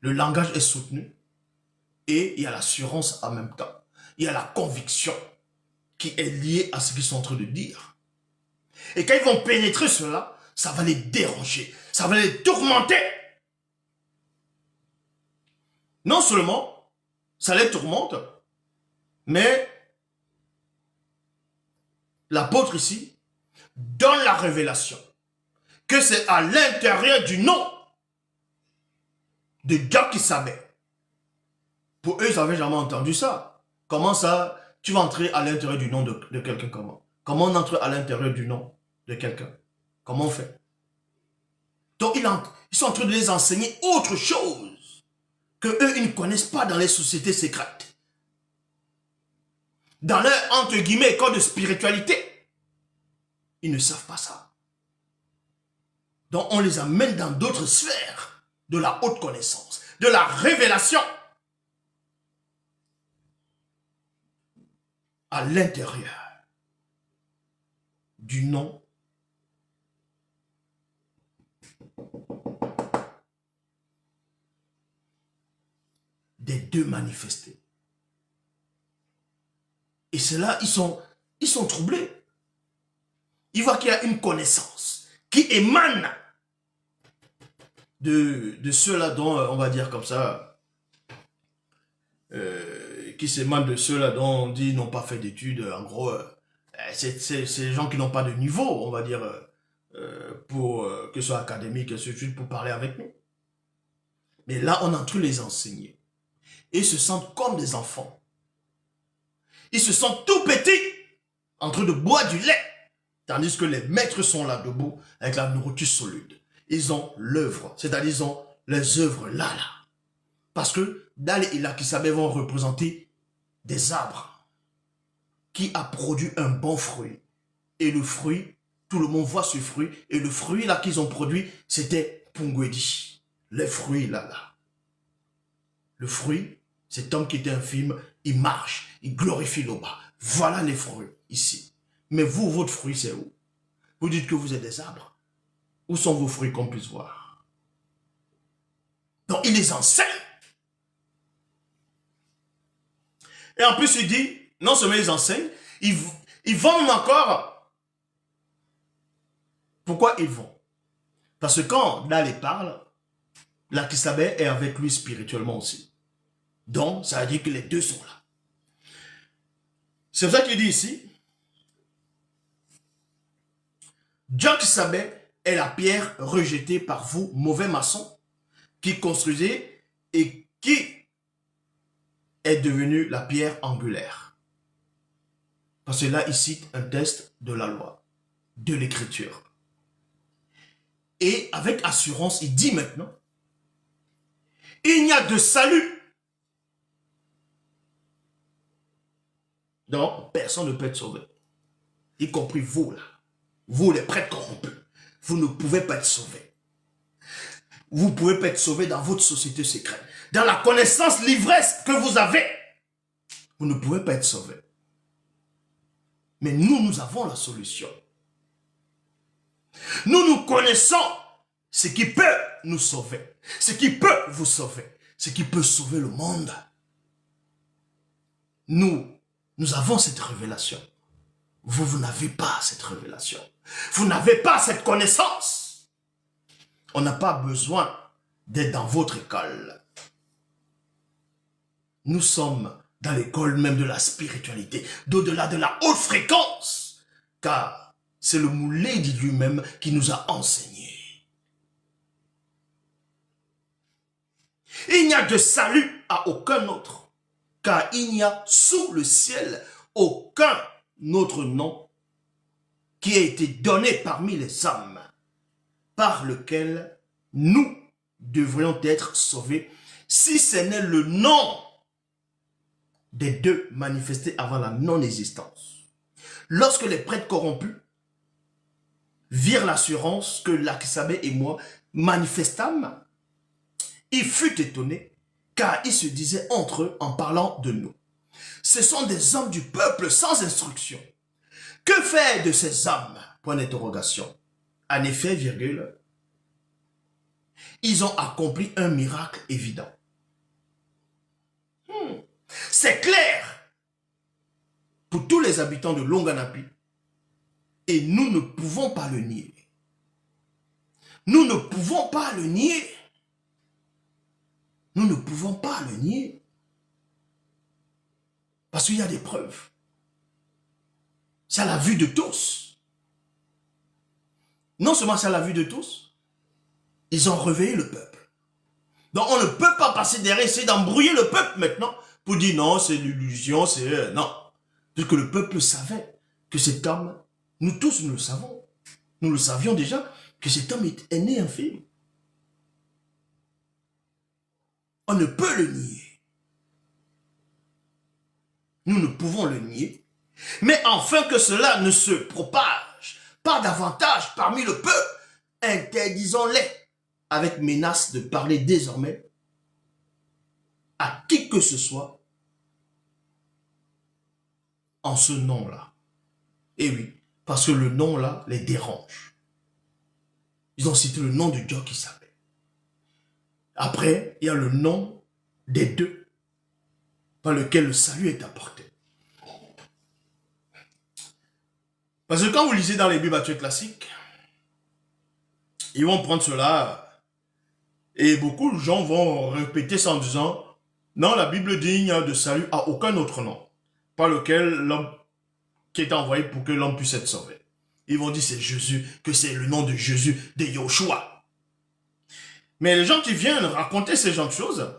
[SPEAKER 1] Le langage est soutenu et il y a l'assurance en même temps. Il y a la conviction qui est liée à ce qu'ils sont en train de dire. Et quand ils vont pénétrer cela, ça va les déranger, ça va les tourmenter. Non seulement ça les tourmente, mais l'apôtre ici donne la révélation que c'est à l'intérieur du nom de Lakisabé. Pour eux, ils n'avaient jamais entendu ça. Comment ça, tu vas entrer à l'intérieur du nom de quelqu'un comment? Comment on entre à l'intérieur du nom de quelqu'un? Comment on fait? Donc, ils sont en train de les enseigner autre chose que eux, ils ne connaissent pas dans les sociétés secrètes. Dans leur, entre guillemets, école de spiritualité. Ils ne savent pas ça. Donc, on les amène dans d'autres sphères de la haute connaissance, de la révélation. À l'intérieur du nom des deux manifestés. Et c'est là, ils sont troublés. Ils voient qu'il y a une connaissance qui émane de ceux-là dont, on va dire comme ça, qui s'émanent de ceux-là dont on dit n'ont pas fait d'études. En gros, c'est les gens qui n'ont pas de niveau, on va dire, pour que ce soit académique et ce suite, pour parler avec nous. Mais là, on a entendu les enseigner. Et ils se sentent comme des enfants. Ils se sentent tout petits, en train de boire du lait. Tandis que les maîtres sont là debout, avec la nourriture solide. Ils ont l'œuvre, c'est-à-dire ils ont les œuvres là. Parce que dans les Ila Kisabé vont représenter des arbres qui a produit un bon fruit. Et le fruit, tout le monde voit ce fruit. Et le fruit là qu'ils ont produit, c'était Pungwedi. Les fruits là. Le fruit, cet homme qui était infime, il marche, il glorifie l'Oba. Voilà les fruits ici. Mais vous, votre fruit, c'est où? Vous dites que vous êtes des arbres. Où sont vos fruits qu'on puisse voir? Donc, il les enseigne. Et en plus, il dit, non seulement ils enseignent, ils vendent encore. Pourquoi ils vont? Parce que quand Dale parle, la Kisabé est avec lui spirituellement aussi. Donc, ça veut dire que les deux sont là. C'est pour ça qu'il dit ici, Dieu Kisabé est la pierre rejetée par vous, mauvais maçons, qui construisez et qui est devenue la pierre angulaire. Parce que là, il cite un texte de la loi, de l'écriture. Et avec assurance, il dit maintenant, il n'y a de salut. Donc, personne ne peut être sauvé. Y compris vous, là. Vous, les prêtres corrompus. Vous ne pouvez pas être sauvés. Vous ne pouvez pas être sauvés dans votre société secrète. Dans la connaissance, l'ivresse que vous avez. Vous ne pouvez pas être sauvés. Mais nous avons la solution. Nous connaissons ce qui peut nous sauver. Ce qui peut vous sauver. Ce qui peut sauver le monde. Nous avons cette révélation. Vous n'avez pas cette révélation. Vous n'avez pas cette connaissance. On n'a pas besoin d'être dans votre école. Nous sommes dans l'école même de la spiritualité, d'au-delà de la haute fréquence, car c'est le Mouledi lui-même qui nous a enseigné. Il n'y a de salut à aucun autre, car il n'y a sous le ciel aucun autre nom qui a été donné parmi les hommes, par lequel nous devrions être sauvés, si ce n'est le nom des deux manifestés avant la non-existence. Lorsque les prêtres corrompus virent l'assurance que l'Akisabé et moi manifestâmes, il fut étonné, car ils se disaient entre eux en parlant de nous. Ce sont des hommes du peuple sans instruction. Que faire de ces hommes? Point d'interrogation. En effet, virgule, ils ont accompli un miracle évident. C'est clair pour tous les habitants de Longanapi. Et nous ne pouvons pas le nier. Nous ne pouvons pas le nier. Nous ne pouvons pas le nier. Parce qu'il y a des preuves. C'est à la vue de tous. Non seulement c'est à la vue de tous, ils ont réveillé le peuple. Donc on ne peut pas passer derrière, essayer d'embrouiller le peuple maintenant, pour dire non, c'est l'illusion, c'est... Non. Puisque le peuple savait que cet homme, nous tous nous le savons, nous le savions déjà, que cet homme est né infime. On ne peut le nier. Nous ne pouvons le nier. Mais afin que cela ne se propage pas davantage parmi le peuple, interdisons-les avec menace de parler désormais à qui que ce soit en ce nom-là. Et oui, parce que le nom-là les dérange. Ils ont cité le nom du Dieu qui s'appelle. Après, il y a le nom des deux par lequel le salut est apporté. Parce que quand vous lisez dans les Bibles classiques, ils vont prendre cela Et beaucoup de gens vont répéter ça en disant, non, la Bible dit, il n'y a de salut à aucun autre nom, par lequel l'homme qui est envoyé pour que l'homme puisse être sauvé. Ils vont dire c'est Jésus, que c'est le nom de Jésus, de Yoshua. Mais les gens qui viennent raconter ces genres de choses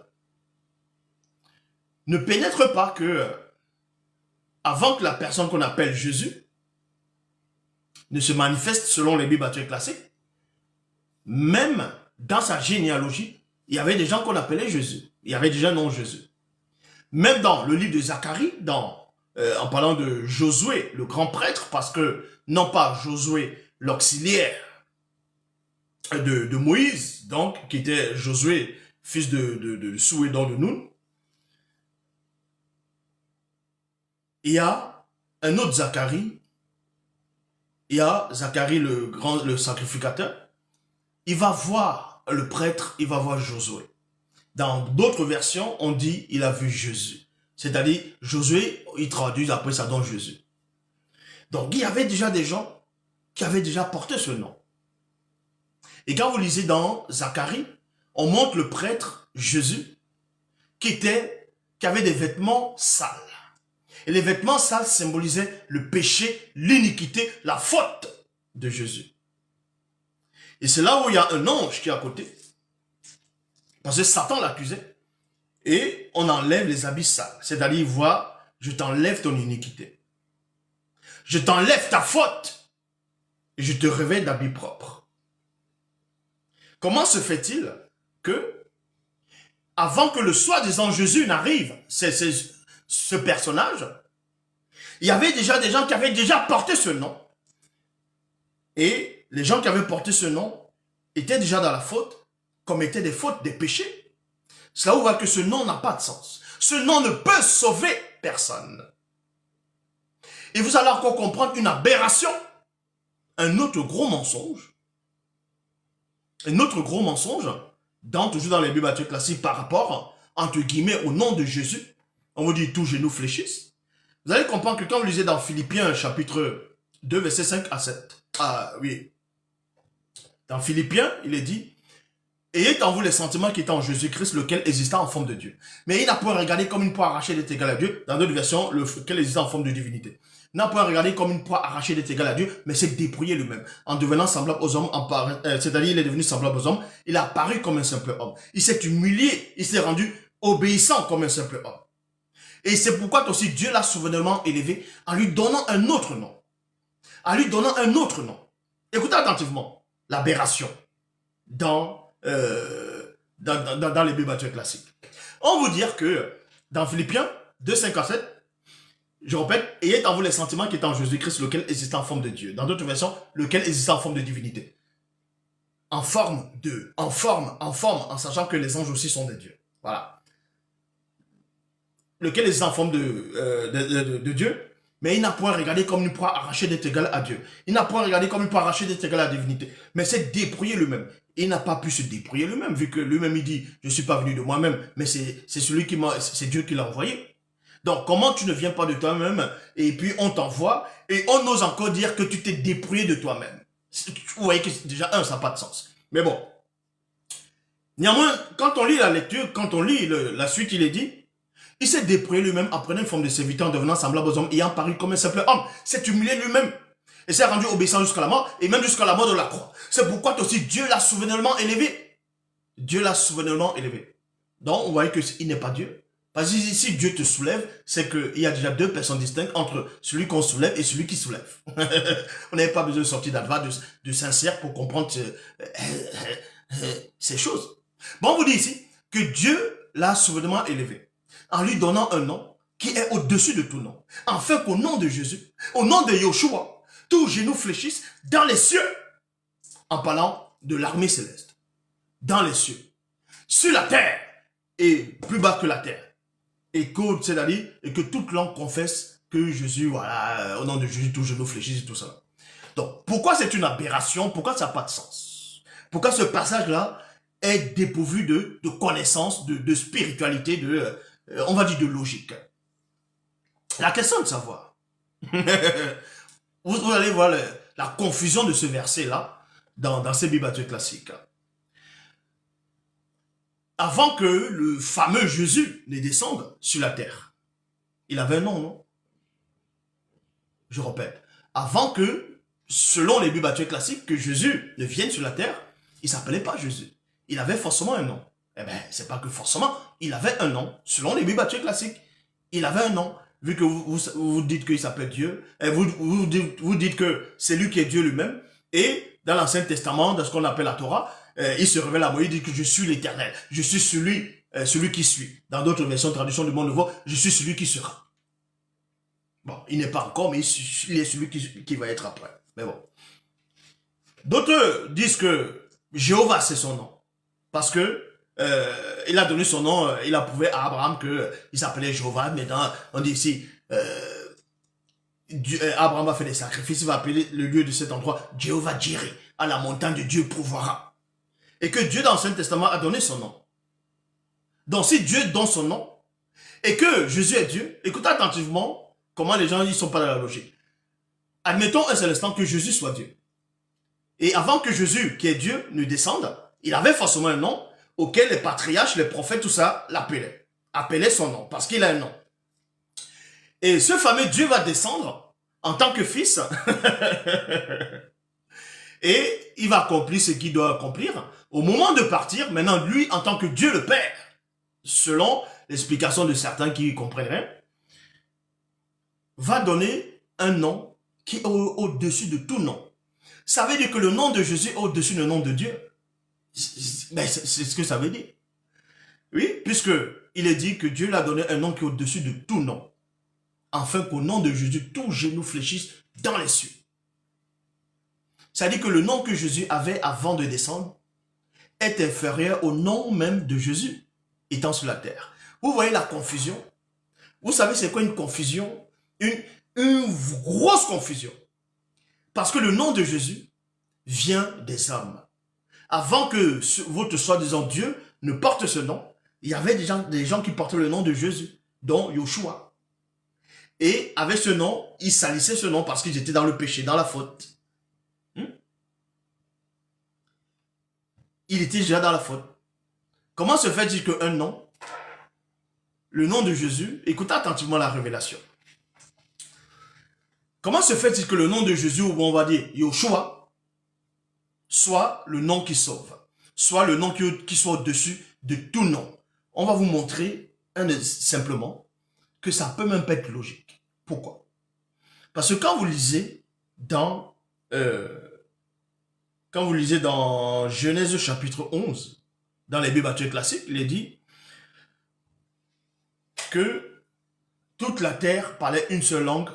[SPEAKER 1] ne pénètrent pas que avant que la personne qu'on appelle Jésus ne se manifeste selon les Bibles classiques, même dans sa généalogie, il y avait des gens qu'on appelait Jésus. Il y avait déjà un nom Jésus. Même dans le livre de Zacharie, en parlant de Josué, le grand prêtre, parce que non pas Josué, l'auxiliaire de Moïse, donc, qui était Josué, fils de Souédon de Noun, il y a un autre Zacharie, il y a Zacharie le sacrificateur, il va voir le prêtre, il va voir Josué. Dans d'autres versions, on dit il a vu Jésus. C'est-à-dire, Josué, il traduit après ça dans Jésus. Donc, il y avait déjà des gens qui avaient déjà porté ce nom. Et quand vous lisez dans Zacharie, on montre le prêtre Jésus qui avait des vêtements sales. Et les vêtements sales symbolisaient le péché, l'iniquité, la faute de Jésus. Et c'est là où il y a un ange qui est à côté. Parce que Satan l'accusait. Et on enlève les habits sales. C'est-à-dire, il voit, je t'enlève ton iniquité. Je t'enlève ta faute. Et je te réveille d'habits propres. Comment se fait-il que, avant que le soi-disant Jésus n'arrive, ce personnage, il y avait déjà des gens qui avaient déjà porté ce nom. Et les gens qui avaient porté ce nom étaient déjà dans la faute, commettaient des fautes, des péchés. C'est là où on voit que ce nom n'a pas de sens. Ce nom ne peut sauver personne. Et vous allez encore comprendre une aberration, un autre gros mensonge. Un autre gros mensonge, toujours dans les Bibles classiques par rapport, entre guillemets, au nom de Jésus. On vous dit tout genou fléchisse. Vous allez comprendre que quand vous lisez dans Philippiens chapitre 2, versets 5 à 7. Ah oui. Dans Philippiens, il est dit, ayez en vous les sentiments qui étaient en Jésus-Christ, lequel existait en forme de Dieu. Mais il n'a pas regardé comme une proie arrachée d'être égal à Dieu. Dans d'autres versions, lequel existait en forme de divinité. Il n'a pas regardé comme une proie arrachée d'être égal à Dieu, mais s'est dépouillé lui-même. En devenant semblable aux hommes, c'est-à-dire il est devenu semblable aux hommes, il a apparu comme un simple homme. Il s'est humilié, il s'est rendu obéissant comme un simple homme. Et c'est pourquoi aussi Dieu l'a souverainement élevé en lui donnant un autre nom. En lui donnant un autre nom. Écoutez attentivement l'aberration dans les Bibles classiques. On vous dire que dans Philippiens 2, 5 à 7, je répète, ayez en vous les sentiments qui étaient en Jésus-Christ, lequel existait en forme de Dieu. Dans d'autres versions, lequel existait en forme de divinité. En forme, en sachant que les anges aussi sont des dieux. Voilà. Lequel existait en forme de Dieu, mais il n'a point regardé comme une proie arrachée d'être égal à Dieu. Il n'a point regardé comme une proie arrachée d'être égal à la divinité, mais c'est dépouillé lui-même. Il n'a pas pu se dépouiller lui-même, vu que lui-même il dit, je ne suis pas venu de moi-même, mais c'est Dieu qui l'a envoyé. Donc, comment tu ne viens pas de toi-même, et puis on t'envoie, et on ose encore dire que tu t'es dépouillé de toi-même. Vous voyez que déjà, ça n'a pas de sens. Mais bon. Néanmoins, quand on lit la lecture, quand on lit la suite, il est dit, il s'est dépouillé lui-même en prenant une forme de serviteur, en devenant semblable aux hommes, ayant paru comme un simple homme. S'est humilié lui-même. Et s'est rendu obéissant jusqu'à la mort, et même jusqu'à la mort de la croix. C'est pourquoi aussi Dieu l'a souverainement élevé. Dieu l'a souverainement élevé. Donc, vous voyez qu'il n'est pas Dieu. Parce que si Dieu te soulève, c'est qu'il y a déjà deux personnes distinctes entre celui qu'on soulève et celui qui soulève. On n'avait pas besoin de sortir d'Adva, de sincère pour comprendre ces choses. Bon, on vous dit ici que Dieu l'a souverainement élevé en lui donnant un nom qui est au-dessus de tout nom. Afin qu'au nom de Jésus, au nom de Yoshua, tout genou fléchisse dans les cieux. En parlant de l'armée céleste. Dans les cieux. Sur la terre. Et plus bas que la terre. Et que toute langue confesse que Jésus, voilà, au nom de Jésus, tout genou fléchisse et tout ça. Donc, pourquoi c'est une aberration? Pourquoi ça n'a pas de sens? Pourquoi ce passage-là est dépourvu de connaissance, de spiritualité, on va dire de logique? La question de savoir. Vous allez voir la confusion de ce verset-là dans ces Bibles classiques. avant que le fameux Jésus ne descende sur la terre. Il avait un nom, non? Je répète, avant que, selon les Bibles actuelles classiques, que Jésus ne vienne sur la terre, il ne s'appelait pas Jésus. Il avait forcément un nom. Eh bien, c'est pas que forcément, il avait un nom, selon les Bibles actuelles classiques. Il avait un nom, vu que vous dites qu'il s'appelait Dieu, et vous dites que c'est lui qui est Dieu lui-même, et dans l'Ancien Testament, dans ce qu'on appelle la Torah, il se révèle à Moïse, il dit que je suis l'Éternel, je suis celui qui suit. Dans d'autres versions, traduction du Monde Nouveau, je suis celui qui sera. Bon, il n'est pas encore, mais il est celui qui va être après. Mais bon. D'autres disent que Jéhovah, c'est son nom. Parce que il a donné son nom, il a prouvé à Abraham qu'il s'appelait Jéhovah. Maintenant, on dit ici, Abraham va faire des sacrifices, il va appeler le lieu de cet endroit Jéhovah Jireh, à la montagne de Dieu pourvoira. Et que Dieu dans l'Ancien Testament a donné son nom. Donc si Dieu donne son nom, et que Jésus est Dieu, écoutez attentivement comment les gens ne sont pas dans la logique. Admettons un seul instant que Jésus soit Dieu. Et avant que Jésus, qui est Dieu, ne descende, il avait forcément un nom auquel les patriarches, les prophètes, tout ça, l'appelaient. Appelaient son nom, parce qu'il a un nom. Et ce fameux Dieu va descendre en tant que fils. Et il va accomplir ce qu'il doit accomplir. Au moment de partir, maintenant, lui, en tant que Dieu le Père, selon l'explication de certains qui comprennent rien, va donner un nom qui est au-dessus de tout nom. Ça veut dire que le nom de Jésus est au-dessus du nom de Dieu. Mais c'est ce que ça veut dire. Oui, puisque il est dit que Dieu l'a donné un nom qui est au-dessus de tout nom. Afin qu'au nom de Jésus, tout genou fléchisse dans les cieux. Ça dit que le nom que Jésus avait avant de descendre est inférieur au nom même de Jésus étant sur la terre. Vous voyez la confusion? Vous savez c'est quoi une confusion? Une grosse confusion. Parce que le nom de Jésus vient des hommes. Avant que votre soi-disant Dieu ne porte ce nom, il y avait des gens qui portaient le nom de Jésus, dont Yoshua. Et avec ce nom, ils salissaient ce nom parce qu'ils étaient dans le péché, dans la faute. Il était déjà dans la faute. Comment se fait-il qu'un nom, le nom de Jésus, écoutez attentivement la révélation. Comment se fait-il que le nom de Jésus, ou on va dire Yoshua, soit le nom qui sauve, soit le nom qui soit au-dessus de tout nom? On va vous montrer simplement que ça peut même pas être logique. Pourquoi? Parce que quand vous lisez dans Genèse chapitre 11, dans les Bibles actuelles classiques, il est dit que toute la terre parlait une seule langue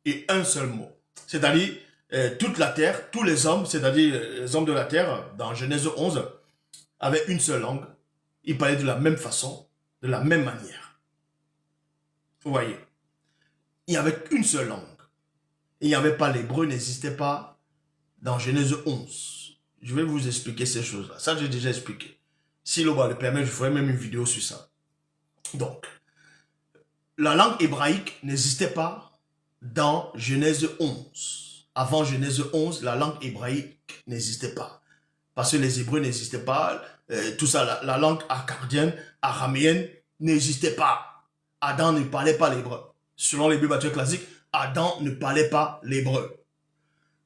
[SPEAKER 1] et un seul mot. C'est-à-dire, toute la terre, tous les hommes, c'est-à-dire les hommes de la terre, dans Genèse 11, avaient une seule langue. Ils parlaient de la même façon, de la même manière. Vous voyez, il n'y avait qu'une seule langue. Il n'y avait pas l'hébreu, n'existait pas dans Genèse 11. Je vais vous expliquer ces choses-là. Ça, j'ai déjà expliqué. Si l'Oba le permet, je ferai même une vidéo sur ça. Donc, la langue hébraïque n'existait pas dans Genèse 11. Avant Genèse 11, la langue hébraïque n'existait pas. Parce que les Hébreux n'existaient pas. Tout ça, la langue acadienne, araméenne n'existait pas. Adam ne parlait pas l'hébreu. Selon les Bibles actuelles classiques, Adam ne parlait pas l'hébreu.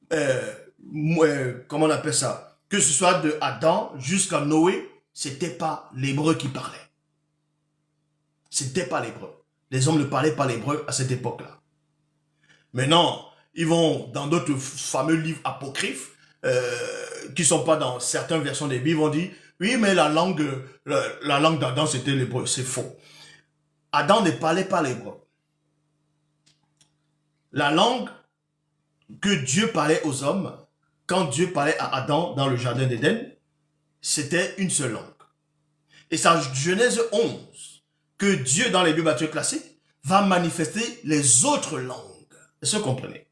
[SPEAKER 1] Comment on appelle ça? Que ce soit de Adam jusqu'à Noé, c'était pas l'hébreu qui parlait. C'était pas l'hébreu. Les hommes ne parlaient pas l'hébreu à cette époque-là. Maintenant, ils vont dans d'autres fameux livres apocryphes, qui ne sont pas dans certaines versions des Bibles, ils vont dire, oui, mais la langue d'Adam, c'était l'hébreu. C'est faux. Adam ne parlait pas l'hébreu. La langue que Dieu parlait aux hommes, quand Dieu parlait à Adam dans le jardin d'Éden, c'était une seule langue. Et c'est en Genèse 11 que Dieu, dans les Bibles actuelles classiques, va manifester les autres langues. Est-ce que vous comprenez?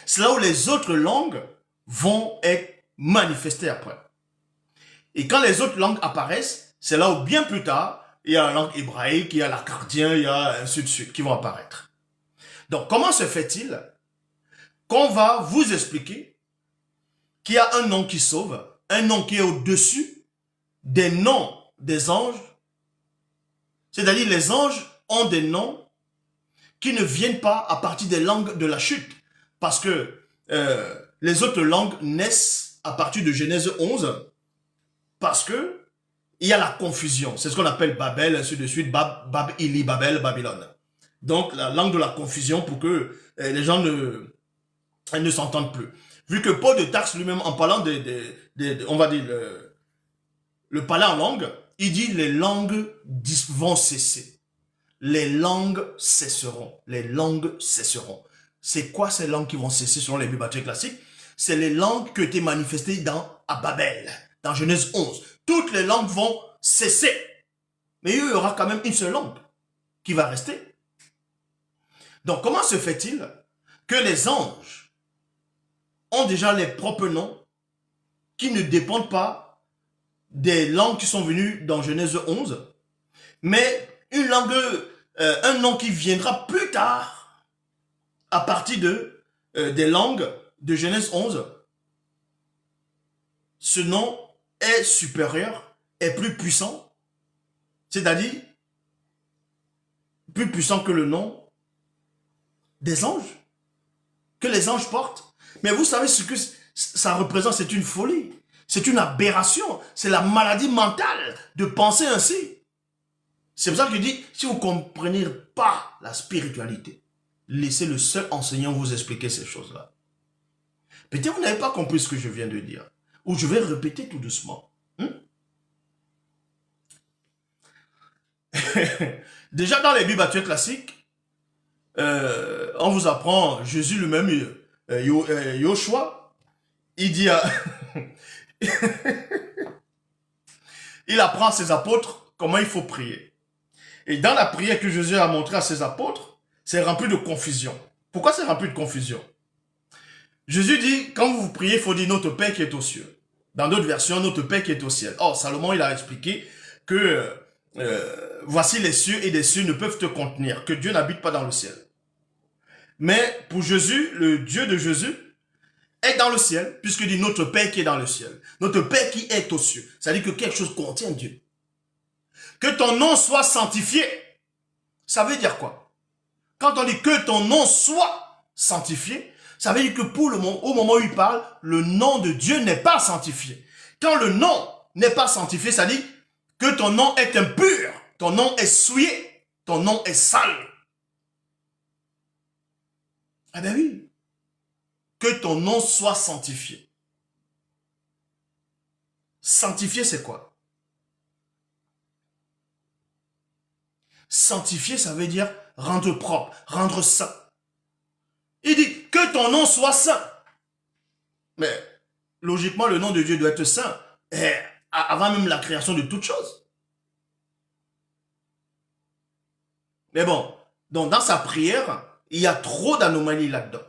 [SPEAKER 1] C'est là où les autres langues vont être manifestées après. Et quand les autres langues apparaissent, c'est là où bien plus tard, il y a la langue hébraïque, il y a l'acadien, il y a ainsi de suite qui vont apparaître. Donc, comment se fait-il qu'on va vous expliquer qu'il y a un nom qui sauve, un nom qui est au-dessus des noms des anges C'est-à-dire les anges ont des noms qui ne viennent pas à partir des langues de la chute. Parce que les autres langues naissent à partir de Genèse 11 parce que il y a la confusion. C'est ce qu'on appelle Babel, ainsi de suite, Bab, Ili, Babel, Babylone. Donc la langue de la confusion pour que les gens ne s'entendent plus. Vu que Paul de Tarse lui-même, en parlant on va dire, le parler en langue, il dit les langues vont cesser. Les langues cesseront. Les langues cesseront. C'est quoi ces langues qui vont cesser selon les bibliothécaires classiques? C'est les langues qui ont été manifestées à Babel, dans Genèse 11. Toutes les langues vont cesser. Mais il y aura quand même une seule langue qui va rester. Donc comment se fait-il que les anges ont déjà les propres noms qui ne dépendent pas des langues qui sont venues dans Genèse 11, mais une langue, un nom qui viendra plus tard à partir des langues de Genèse 11. Ce nom est supérieur, est plus puissant, c'est-à-dire plus puissant que le nom des anges, que les anges portent. Mais vous savez ce que ça représente, c'est une folie, c'est une aberration, c'est la maladie mentale de penser ainsi. C'est pour ça que je dis, si vous ne comprenez pas la spiritualité, laissez le seul enseignant vous expliquer ces choses-là. Peut-être que vous n'avez pas compris ce que je viens de dire, ou je vais répéter tout doucement. Déjà dans les Bibles classiques, on vous apprend, Jésus lui-même, Yoshua, il dit il apprend à ses apôtres comment il faut prier. Et dans la prière que Jésus a montrée à ses apôtres, c'est rempli de confusion. Pourquoi c'est rempli de confusion? Jésus dit, quand vous priez, il faut dire notre Père qui est aux cieux. Dans d'autres versions, notre Père qui est au ciel. Or, Salomon, il a expliqué que voici les cieux et les cieux ne peuvent te contenir, que Dieu n'habite pas dans le ciel. Mais pour Jésus, le Dieu de Jésus est dans le ciel, puisqu'il dit notre Père qui est dans le ciel. Notre Père qui est aux cieux. Ça veut dire que quelque chose contient Dieu. Que ton nom soit sanctifié. Ça veut dire quoi? Quand on dit que ton nom soit sanctifié, ça veut dire que au moment où il parle, le nom de Dieu n'est pas sanctifié. Quand le nom n'est pas sanctifié, ça dit que ton nom est impur, ton nom est souillé, ton nom est sale. Ah ben oui. Que ton nom soit sanctifié. Sanctifié, c'est quoi? Sanctifier, ça veut dire rendre propre, rendre saint. Il dit que ton nom soit saint. Mais logiquement, le nom de Dieu doit être saint avant même la création de toutes choses. Mais bon, donc dans sa prière, il y a trop d'anomalies là-dedans.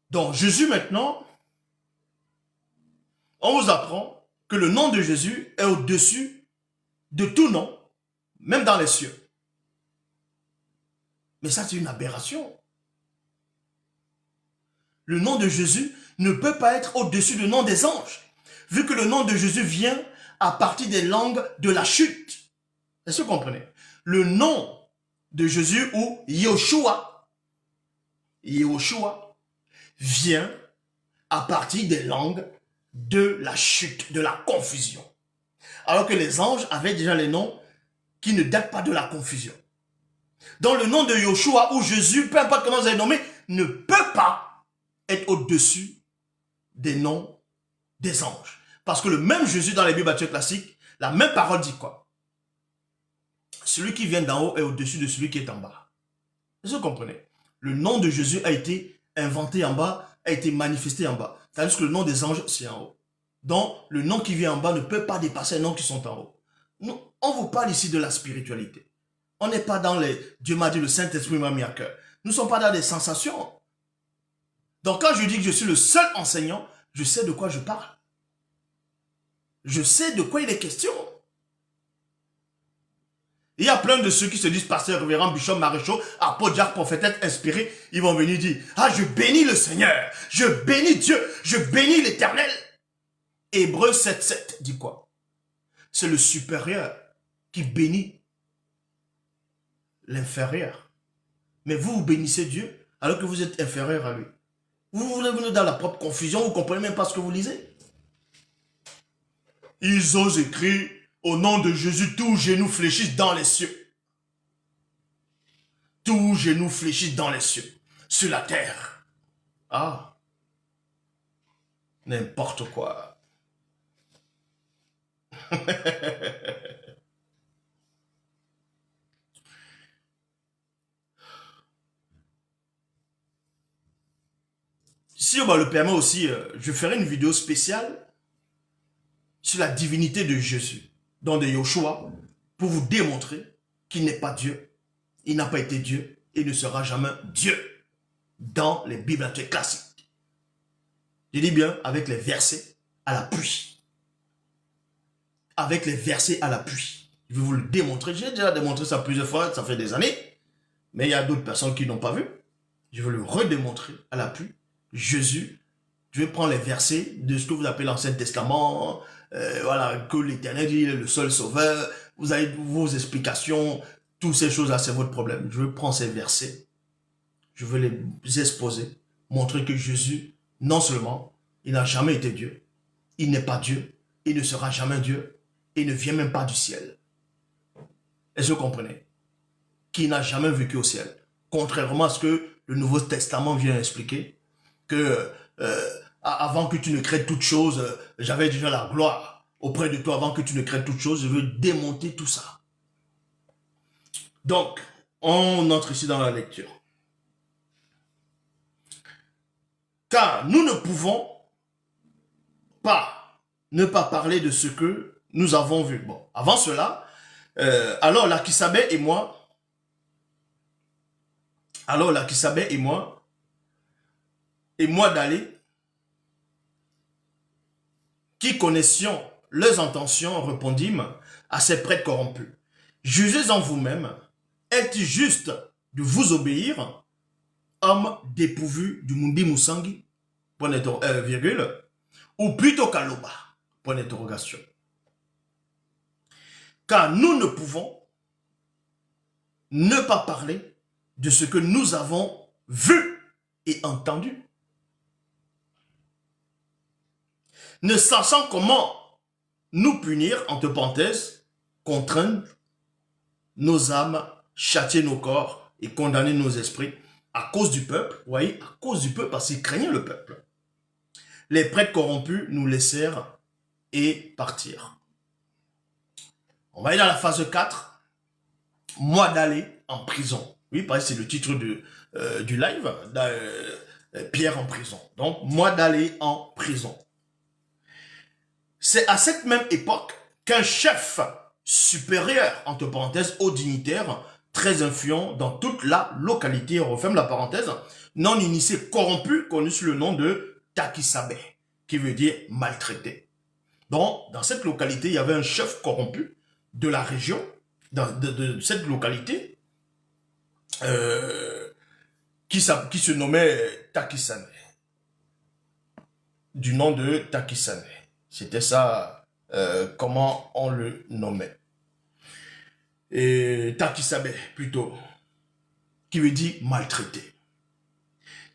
[SPEAKER 1] Donc Jésus maintenant, on vous apprend que le nom de Jésus est au-dessus de tout nom, même dans les cieux. Mais ça, c'est une aberration. Le nom de Jésus ne peut pas être au-dessus du nom des anges, vu que le nom de Jésus vient à partir des langues de la chute. Est-ce que vous comprenez? Le nom de Jésus, ou Yoshua, vient à partir des langues de la chute, de la confusion. Alors que les anges avaient déjà les noms qui ne datent pas de la confusion. Donc le nom de Yoshua ou Jésus, peu importe comment vous avez nommé, ne peut pas être au-dessus des noms des anges. Parce que le même Jésus dans les Bibles classiques, la même parole dit quoi? Celui qui vient d'en haut est au-dessus de celui qui est en bas. Est-ce que vous comprenez? Le nom de Jésus a été inventé en bas, a été manifesté en bas. Tandis que le nom des anges, c'est en haut. Donc, le nom qui vient en bas ne peut pas dépasser les noms qui sont en haut. Nous, on vous parle ici de la spiritualité. On n'est pas dans les... Dieu m'a dit, le Saint-Esprit m'a mis à cœur. Nous ne sommes pas dans des sensations. Donc, quand je dis que je suis le seul enseignant, je sais de quoi je parle. Je sais de quoi il est question. Il y a plein de ceux qui se disent pasteur, révérend, bishop, maréchal, apôtre, diacre, prophète, inspiré. Ils vont venir dire, ah, je bénis le Seigneur, je bénis Dieu, je bénis l'Éternel. Hébreux 7.7 dit quoi? c'est le supérieur qui bénit l'inférieur. Mais vous, vous bénissez Dieu alors que vous êtes inférieur à lui. Vous venez dans la propre confusion, vous ne comprenez même pas ce que vous lisez. Ils osent écrire au nom de Jésus, tous genoux fléchissent dans les cieux. Tous genoux fléchissent dans les cieux, sur la terre. Ah, n'importe quoi. Si on me le permet aussi, je ferai une vidéo spéciale sur la divinité de Jésus, dans de Yoshua, pour vous démontrer qu'il n'est pas Dieu, il n'a pas été Dieu, et ne sera jamais Dieu dans les bibliothèques classiques. Je dis bien avec les versets à l'appui. Avec les versets à l'appui. Je vais vous le démontrer. J'ai déjà démontré ça plusieurs fois, ça fait des années. Mais il y a d'autres personnes qui n'ont pas vu. Je vais le redémontrer à l'appui. Jésus, je vais prendre les versets de ce que vous appelez l'Ancien Testament, voilà, que l'Éternel dit, il est le seul sauveur. Vous avez vos explications, toutes ces choses-là, c'est votre problème. Je vais prendre ces versets, je vais les exposer, montrer que Jésus, non seulement, il n'a jamais été Dieu, il n'est pas Dieu, il ne sera jamais Dieu, il ne vient même pas du ciel. Est-ce que vous comprenez? Qu'il n'a jamais vécu au ciel. Contrairement à ce que le Nouveau Testament vient expliquer, que avant que tu ne crées toute chose, j'avais déjà la gloire auprès de toi. Avant que tu ne crées toute chose, je veux démonter tout ça. Donc, on entre ici dans la lecture. Car nous ne pouvons pas ne pas parler de ce que nous avons vu. Bon, avant cela, alors Lakisabé et moi, d'aller, qui connaissions leurs intentions, répondîmes à ces prêtres corrompus. Jugez en vous-même, est-il juste de vous obéir, homme dépourvu du mundi musangi, virgule, ou plutôt kaloba, point d'interrogation. Car nous ne pouvons ne pas parler de ce que nous avons vu et entendu. Ne sachant comment nous punir, entre parenthèses, contraindre nos âmes, châtier nos corps et condamner nos esprits à cause du peuple. Vous voyez, à cause du peuple, parce qu'ils craignaient le peuple. Les prêtres corrompus nous laissèrent et partirent. On va aller dans la phase 4. Moi d'aller en prison. Oui, parce que c'est le titre du live. Pierre en prison. Donc, moi d'aller en prison. C'est à cette même époque qu'un chef supérieur, entre parenthèses, aux dignitaires, très influent dans toute la localité, on referme la parenthèse, non initié, corrompu, connu sous le nom de Takisabé, qui veut dire maltraité. Donc, dans cette localité, il y avait un chef corrompu de la région, de cette localité, qui se nommait Takisane, du nom de Takisane. C'était ça, comment on le nommait. Et Takisabé, plutôt, qui veut dire maltraité.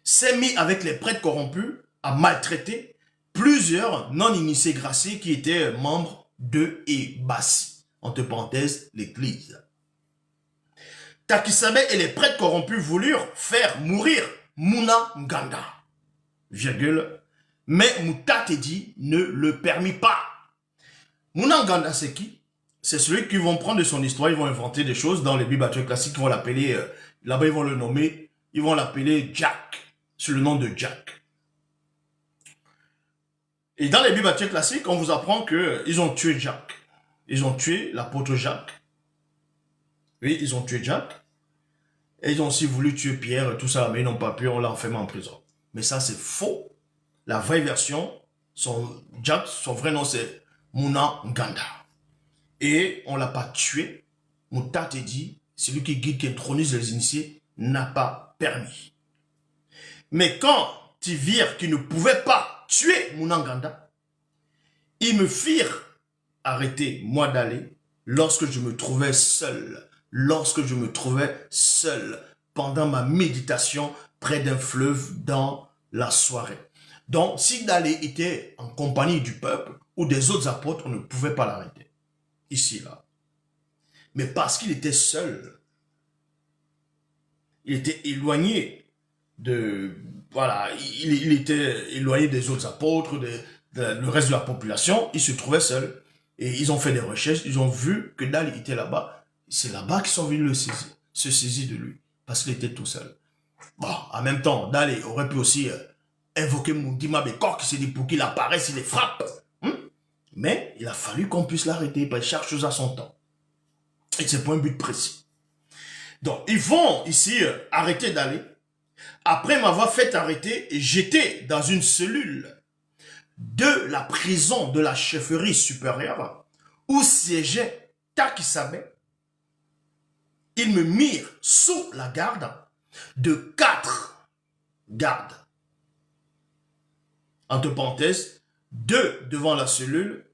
[SPEAKER 1] S'est mis avec les prêtres corrompus à maltraiter plusieurs non-initiés graciés qui étaient membres de Ebassi, entre parenthèses, l'église. Takisabé et les prêtres corrompus voulurent faire mourir Mouna Nganda, virgule, mais Moutatedi ne le permit pas. Mouna Nganda, c'est qui? C'est celui qui vont prendre de son histoire, ils vont inventer des choses dans les bibliothèques classiques, ils vont l'appeler, là-bas ils vont le nommer, ils vont l'appeler Jack, sous le nom de Jack. Et dans les bibliothèques classiques, on vous apprend qu'ils ont tué Jack. Ils ont tué l'apôtre Jacques. Oui, ils ont tué Jack. Et ils ont aussi voulu tuer Pierre, tout ça, mais ils n'ont pas pu, on l'a enfermé en prison. Mais ça, c'est faux. La vraie version, Jack, son vrai nom, c'est Mouna Nganda. Et on ne l'a pas tué. Moutatedi, celui qui guide, qui intronise les initiés, n'a pas permis. Mais quand ils virent qu'ils ne pouvaient pas tuer Mouna Nganda, ils me firent arrêté, moi, d'aller lorsque je me trouvais seul. Lorsque je me trouvais seul pendant ma méditation près d'un fleuve dans la soirée. Donc, si d'aller était en compagnie du peuple ou des autres apôtres, on ne pouvait pas l'arrêter. Ici, là. Mais parce qu'il était seul, il était éloigné de... Voilà, il était éloigné des autres apôtres, le reste de la population, il se trouvait seul. Et ils ont fait des recherches, ils ont vu que Dali était là-bas. C'est là-bas qu'ils sont venus le saisir, se saisir de lui, parce qu'il était tout seul. Bon, en même temps, Dali aurait pu aussi invoquer Mundima Bekor, qui s'est dit pour qu'il apparaisse, il les frappe. Mais il a fallu qu'on puisse l'arrêter, parce qu'il cherche à son temps. Et c'est pour un but précis. Donc, ils vont ici arrêter Dali. Après m'avoir fait arrêter et jeter dans une cellule de la prison de la chefferie supérieure où siégeait Takisabe, ils me mirent sous la garde de 4 gardes. Entre parenthèses, 2 devant la cellule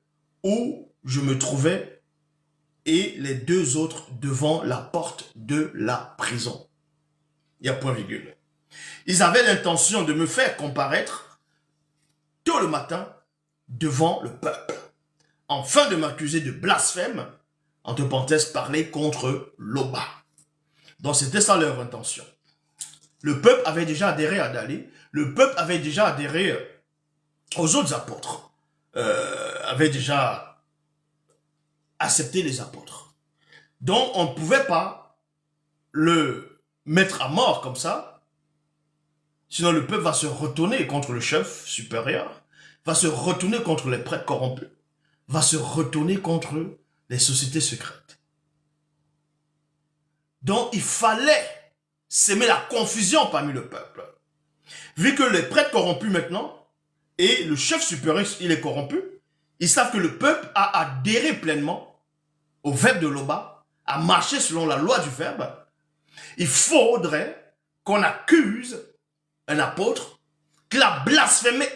[SPEAKER 1] où je me trouvais et les 2 autres devant la porte de la prison. Il y a point virgule. Ils avaient l'intention de me faire comparaître tôt le matin devant le peuple, afin de m'accuser de blasphème, entre parenthèses, parler contre Loba. Donc c'était ça leur intention. Le peuple avait déjà adhéré à Dali, le peuple avait déjà adhéré aux autres apôtres, avait déjà accepté les apôtres. Donc on ne pouvait pas le mettre à mort comme ça, sinon le peuple va se retourner contre le chef supérieur, va se retourner contre les prêtres corrompus, va se retourner contre les sociétés secrètes. Donc il fallait s'aimer la confusion parmi le peuple. Vu que les prêtres corrompus maintenant, et le chef supérieur il est corrompu, ils savent que le peuple a adhéré pleinement au verbe de Loba, a marché selon la loi du verbe. Il faudrait qu'on accuse un apôtre qu'il a blasphémé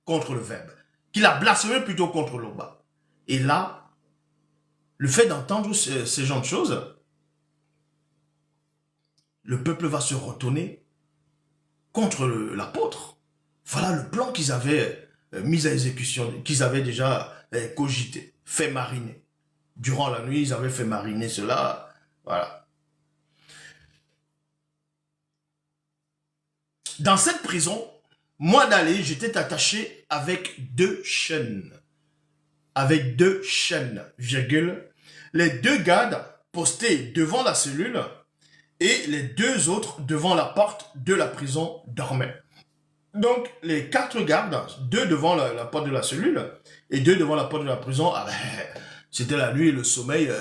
[SPEAKER 1] contre le verbe, qu'il a blasphémé plutôt contre Loba. Et là, le fait d'entendre ces genres de choses, le peuple va se retourner contre l'apôtre. Voilà le plan qu'ils avaient mis à exécution, qu'ils avaient déjà cogité, fait mariner. Durant la nuit, ils avaient fait mariner cela. Voilà. Dans cette prison, moi d'aller, j'étais attaché avec 2 chaînes. Avec 2 chaînes, virgule. Les 2 gardes postés devant la cellule et les 2 autres devant la porte de la prison dormaient. Donc, les 4 gardes, 2 devant la porte de la cellule et 2 devant la porte de la prison, ah ben, c'était la nuit et le sommeil,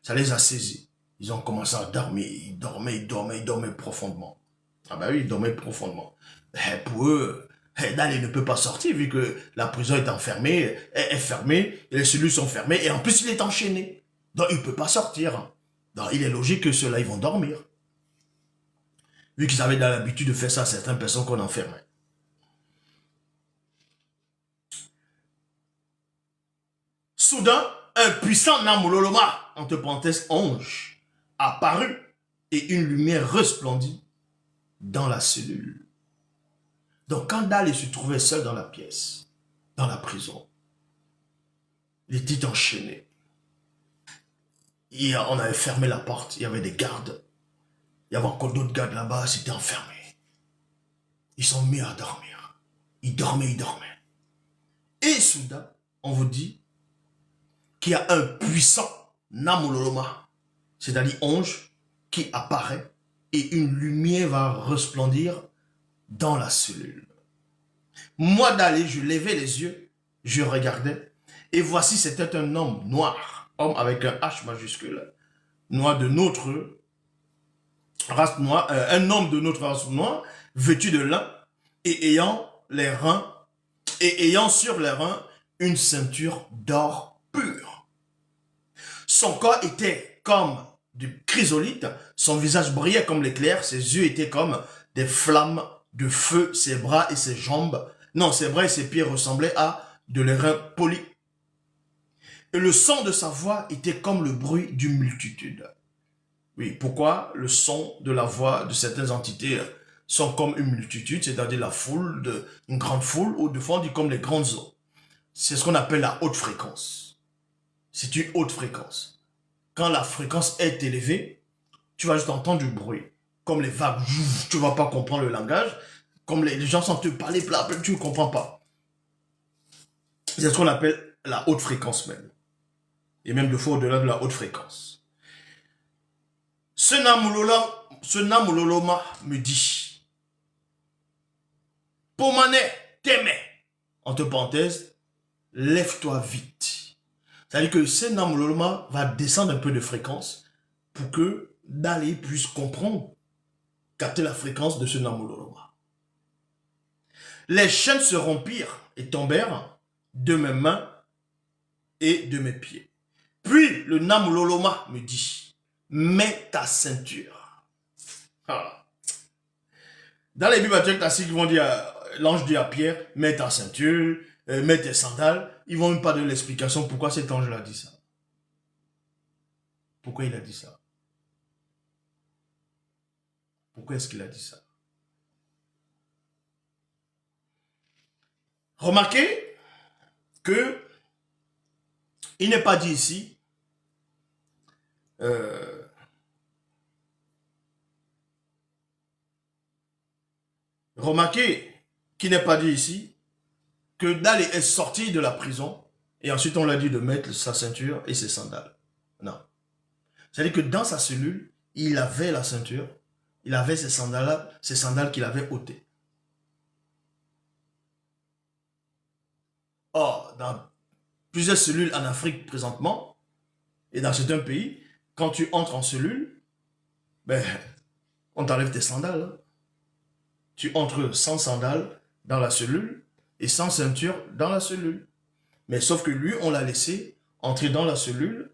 [SPEAKER 1] ça les a saisis. Ils ont commencé à dormir, ils dormaient profondément. Ah ben oui, ils dormaient profondément. Pour eux, Dali ne peut pas sortir vu que la prison est enfermée, est fermée, et les cellules sont fermées, et en plus il est enchaîné. Donc il ne peut pas sortir. Donc il est logique que ceux-là, ils vont dormir. Vu qu'ils avaient l'habitude de faire ça à certaines personnes qu'on enfermait. Soudain, un puissant Namololoma, entre parenthèses ange, apparut et une lumière resplendit dans la cellule. Donc quand Dali se trouvait seul dans la pièce, dans la prison, il était enchaîné. On avait fermé la porte, il y avait des gardes. Il y avait encore d'autres gardes là-bas, c'était enfermé. Ils sont mis à dormir. Ils dormaient. Et soudain, on vous dit qu'il y a un puissant Namololoma, c'est-à-dire ange, qui apparaît et une lumière va resplendir dans la cellule. Moi d'aller, je levais les yeux, je regardais, et voici c'était un homme noir, homme avec un H majuscule, noir de notre race noire, un homme de notre race noire, vêtu de lin, et ayant sur les reins une ceinture d'or pur. Son corps était comme du chrysolite, son visage brillait comme l'éclair, ses yeux étaient comme des flammes de feu, ses bras et ses jambes, non, ses bras et ses pieds ressemblaient à de l'airain poli. Et le son de sa voix était comme le bruit d'une multitude. Oui, pourquoi le son de la voix de certaines entités sont comme une multitude, c'est-à-dire la foule, une grande foule, ou de fois on dit comme les grandes eaux. C'est ce qu'on appelle la haute fréquence. C'est une haute fréquence. Quand la fréquence est élevée, tu vas juste entendre du bruit. Comme les vagues, tu ne vas pas comprendre le langage. Comme les gens sont te parler, tu ne comprends pas. C'est ce qu'on appelle la haute fréquence même. Et même deux fois au-delà de la haute fréquence. Ce Namuloloma me dit, Pomane, t'aimais, entre parenthèses, lève-toi vite. C'est-à-dire que ce Namuloloma va descendre un peu de fréquence pour que Dali puisse comprendre, capter la fréquence de ce Namuloloma. Les chaînes se rompirent et tombèrent de mes mains et de mes pieds. Puis le Namuloloma me dit, mets ta ceinture. Ah. Dans les Bibles classiques, ils vont dire, l'ange dit à Pierre, mets ta ceinture, mets tes sandales. Ils vont même pas donner l'explication pourquoi cet ange a dit ça. Pourquoi il a dit ça? Pourquoi est-ce qu'il a dit ça? Remarquez que il n'est pas dit ici remarquez qu'il n'est pas dit ici que Dali est sorti de la prison et ensuite on l'a dit de mettre sa ceinture et ses sandales. Non. C'est-à-dire que dans sa cellule, il avait la ceinture, il avait ses sandales qu'il avait ôtées. Or, dans plusieurs cellules en Afrique présentement, et dans certains pays, quand tu entres en cellule, ben, on t'enlève tes sandales. Hein. Tu entres sans sandales dans la cellule et sans ceinture dans la cellule. Mais sauf que lui, on l'a laissé entrer dans la cellule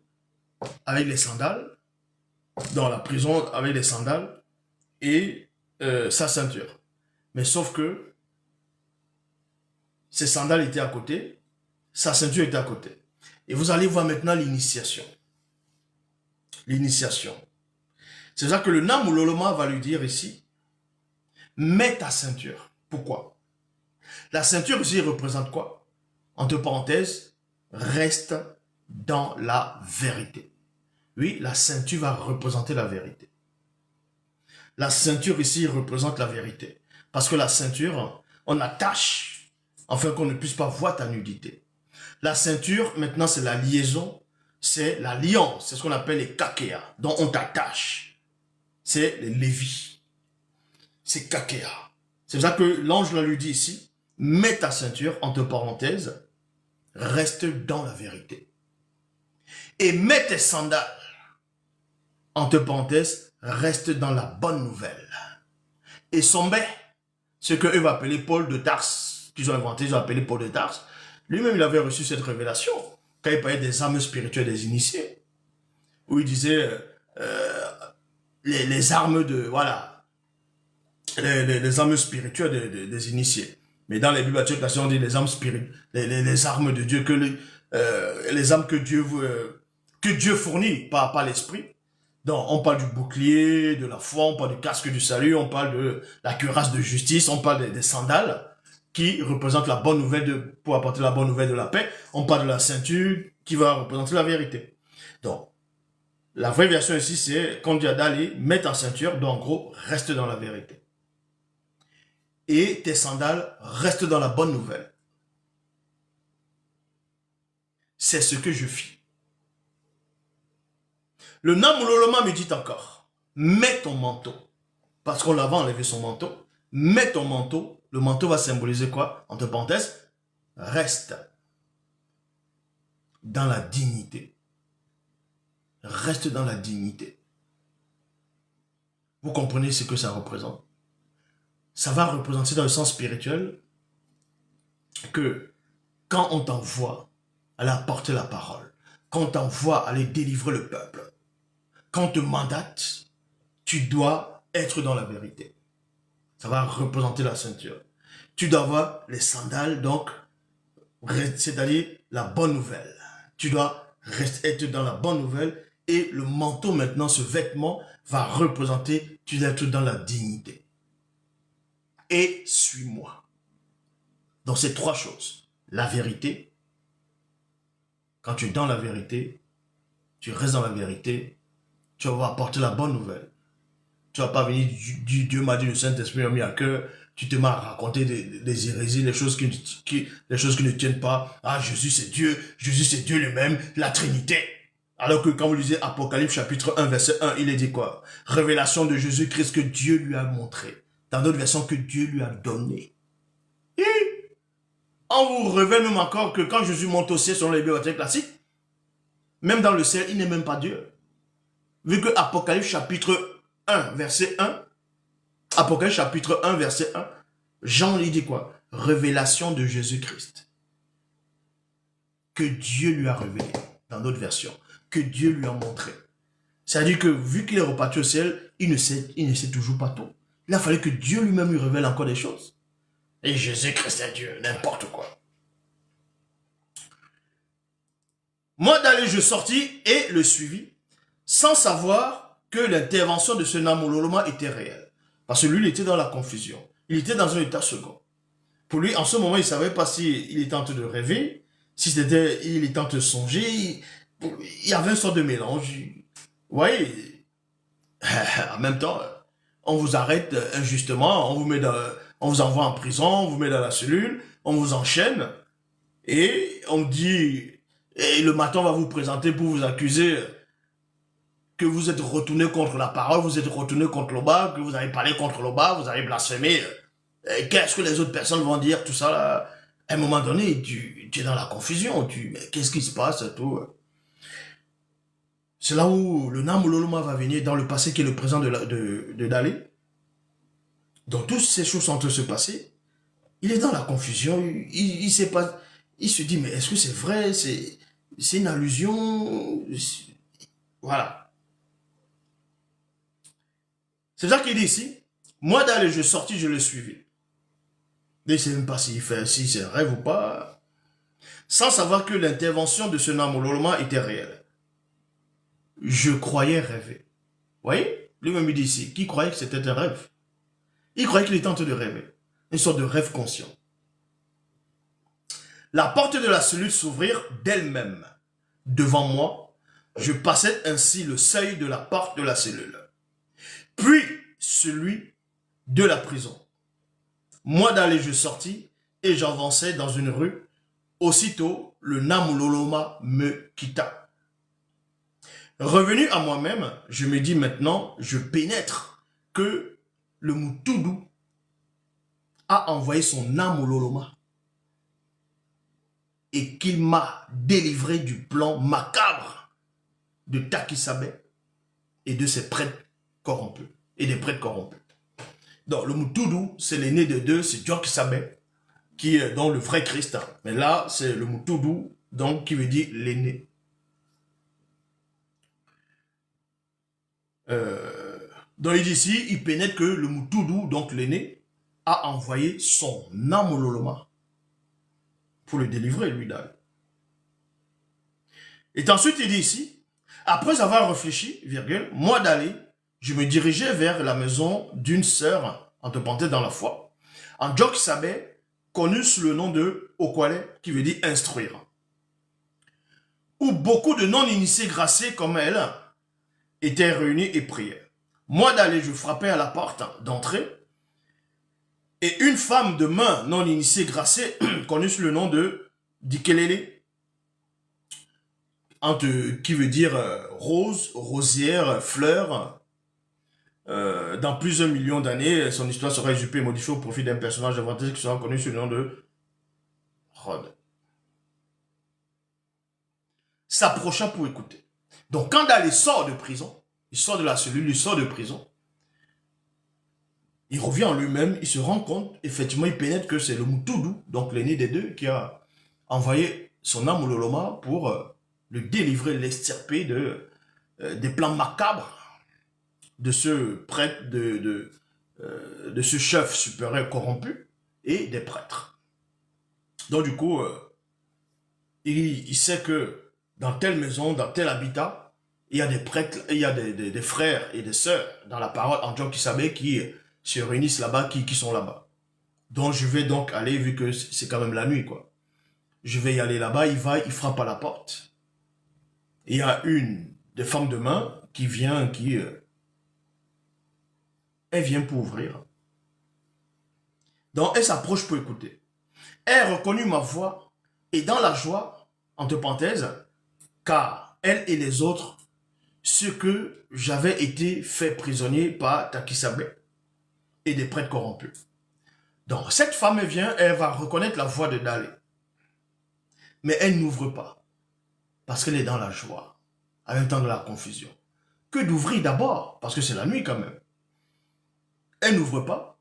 [SPEAKER 1] avec les sandales, dans la prison avec les sandales et sa ceinture. Mais sauf que ses sandales étaient à côté, sa ceinture était à côté. Et vous allez voir maintenant l'initiation. L'initiation. C'est ça que le Namuloloma va lui dire ici, mets ta ceinture. Pourquoi? La ceinture ici représente quoi? Entre parenthèses, reste dans la vérité. Oui, la ceinture va représenter la vérité. La ceinture ici représente la vérité. Parce que la ceinture, on attache, afin qu'on ne puisse pas voir ta nudité. La ceinture, maintenant, c'est la liaison, c'est l'alliance, c'est ce qu'on appelle les kakea, dont on t'attache. C'est les lévis. C'est kakea. C'est pour ça que l'ange lui dit ici, mets ta ceinture, entre parenthèses, reste dans la vérité. Et mets tes sandales, entre parenthèses, reste dans la bonne nouvelle. Et Sombé, ce qu'eux vont appeler Paul de Tarse, qu'ils ont inventé, ils ont appelé Paul de Tarse, lui-même il avait reçu cette révélation, quand il parlait des âmes spirituelles des initiés, où il disait les armes de, voilà, les âmes spirituelles des initiés. Mais dans les Bibles classiques, on dit les âmes spirituelles, les armes de Dieu, les âmes que Dieu fournit par l'esprit. Donc, on parle du bouclier, de la foi, on parle du casque du salut, on parle de la cuirasse de justice, on parle des sandales qui représentent la bonne nouvelle pour apporter la bonne nouvelle de la paix. On parle de la ceinture qui va représenter la vérité. Donc, la vraie version ici, c'est quand Dieu a d'aller, mets ta ceinture, donc en gros, reste dans la vérité. Et tes sandales, restent dans la bonne nouvelle. C'est ce que je fis. Le Namuloloma me dit encore, mets ton manteau. Parce qu'on l'avait enlevé son manteau. Mets ton manteau. Le manteau va symboliser quoi? Entre parenthèses, reste dans la dignité. Reste dans la dignité. Vous comprenez ce que ça représente? Ça va représenter dans le sens spirituel que quand on t'envoie aller apporter la parole, quand on t'envoie aller délivrer le peuple, quand on te mandate, tu dois être dans la vérité. Ça va représenter la ceinture. Tu dois avoir les sandales, donc, c'est-à-dire la bonne nouvelle. Tu dois être dans la bonne nouvelle. Et le manteau maintenant, ce vêtement, va représenter, tu dois être dans la dignité. Et suis-moi. Donc ces trois choses. La vérité. Quand tu es dans la vérité, tu restes dans la vérité, tu vas apporter la bonne nouvelle. Tu vas pas venir Dieu m'a dit, le Saint-Esprit m'a mis à cœur, tu te mets à raconter des hérésies, les choses qui ne tiennent pas. Ah, Jésus c'est Dieu lui-même, la Trinité. Alors que quand vous lisez Apocalypse chapitre 1, verset 1, il est dit quoi? Révélation de Jésus-Christ que Dieu lui a montré. Dans d'autres versions, que Dieu lui a donné. Et on vous révèle même encore que quand Jésus monte au ciel selon les bibliothèques classiques, même dans le ciel, il n'est même pas Dieu. Vu que Apocalypse chapitre 1, verset 1, Apocalypse chapitre 1, verset 1, Jean lui dit quoi? Révélation de Jésus-Christ. Que Dieu lui a révélé, dans d'autres versions. Que Dieu lui a montré. C'est-à-dire que vu qu'il est reparti au ciel, il ne sait toujours pas tout. Il a fallu que Dieu lui-même lui révèle encore des choses. Et Jésus-Christ est Dieu, n'importe quoi. Moi d'aller, je sortis et le suivis, sans savoir que l'intervention de ce Namololoma était réelle. Parce que lui, il était dans la confusion. Il était dans un état second. Pour lui, en ce moment, il ne savait pas s'il était en train de rêver, si il était en train de songer. Il y avait une sorte de mélange. Vous voyez, en même temps, on vous arrête injustement, on vous envoie en prison, on vous met dans la cellule, on vous enchaîne, et on dit, et le matin, on va vous présenter pour vous accuser que vous êtes retourné contre la parole, vous êtes retourné contre l'Oba, que vous avez parlé contre l'Oba, vous avez blasphémé. Qu'est-ce que les autres personnes vont dire, tout ça là? À un moment donné, tu es dans la confusion, qu'est-ce qui se passe, tout. C'est là où le Namololoma va venir dans le passé qui est le présent de Dalé. Donc toutes ces choses sont en train de se passer. Il est dans la confusion, il sait pas, il se dit mais est-ce que c'est vrai, c'est une allusion, voilà. C'est ça qu'il dit ici. Moi Dalé, je sortis, je le suivis. Mais il ne sait même pas si c'est un rêve ou pas, sans savoir que l'intervention de ce Namololoma était réelle. Je croyais rêver. Vous voyez? Lui-même il dit ici, qui croyait que c'était un rêve? Il croyait qu'il était en train de rêver. Une sorte de rêve conscient. La porte de la cellule s'ouvrir d'elle-même. Devant moi, je passais ainsi le seuil de la porte de la cellule. Puis celui de la prison. Moi d'aller, je sortis et j'avançais dans une rue. Aussitôt, le Namololoma me quitta. Revenu à moi-même, je me dis maintenant, je pénètre que le Moutoudou a envoyé son Namololoma et qu'il m'a délivré du plan macabre de Takisabé et de ses prêtres corrompus et des prêtres corrompus. Donc le Moutoudou, c'est l'aîné des deux, c'est Takisabé qui est donc le vrai Christ. Mais là, c'est le Moutoudou, donc qui veut dire l'aîné. Donc il dit ici, il pénètre que le Moutoudou, donc l'aîné, a envoyé son Namololoma pour le délivrer, lui, d'Al. Et ensuite, il dit ici, après avoir réfléchi, virgule, moi d'aller, je me dirigeais vers la maison d'une sœur, entre parenthèses dans la foi, en Djok-Sabé, connue sous le nom de Okwale, qui veut dire instruire, où beaucoup de non-initiés graciés comme elle étaient réunis et priaient. Moi d'aller, je frappais à la porte d'entrée, et une femme de main non initiée graciée, connue sous le nom de Dikelele, qui veut dire rose, rosière, fleur, dans plusieurs millions d'années, son histoire sera usurpée et modifiée au profit d'un personnage inventé qui sera connu sous le nom de Rod. S'approcha pour écouter. Donc quand Dalé sort de prison, il sort de la cellule, il sort de prison, il revient en lui-même, il se rend compte, effectivement, il pénètre que c'est le Moutoudou, donc l'aîné des deux, qui a envoyé son Namololoma pour le délivrer, l'extirper des plans macabres de ce prêtre, de ce chef supérieur corrompu et des prêtres. Donc du coup, il sait que dans telle maison, dans tel habitat, il y a des prêtres, il y a des frères et des sœurs dans la parole en Djok Kisabé qui se réunissent là-bas, qui sont là-bas. Donc je vais donc aller, vu que c'est quand même la nuit, quoi. Je vais y aller là-bas, il frappe à la porte. Il y a une des femmes de main qui vient, elle vient pour ouvrir. Donc elle s'approche pour écouter. Elle a reconnu ma voix et dans la joie, entre parenthèses, car elle et les autres, ce que j'avais été fait prisonnier par Takisabé et des prêtres corrompus. Donc cette femme elle vient, elle va reconnaître la voix de Dalé. Mais elle n'ouvre pas, parce qu'elle est dans la joie, en même temps de la confusion. Que d'ouvrir d'abord, parce que c'est la nuit quand même. Elle n'ouvre pas.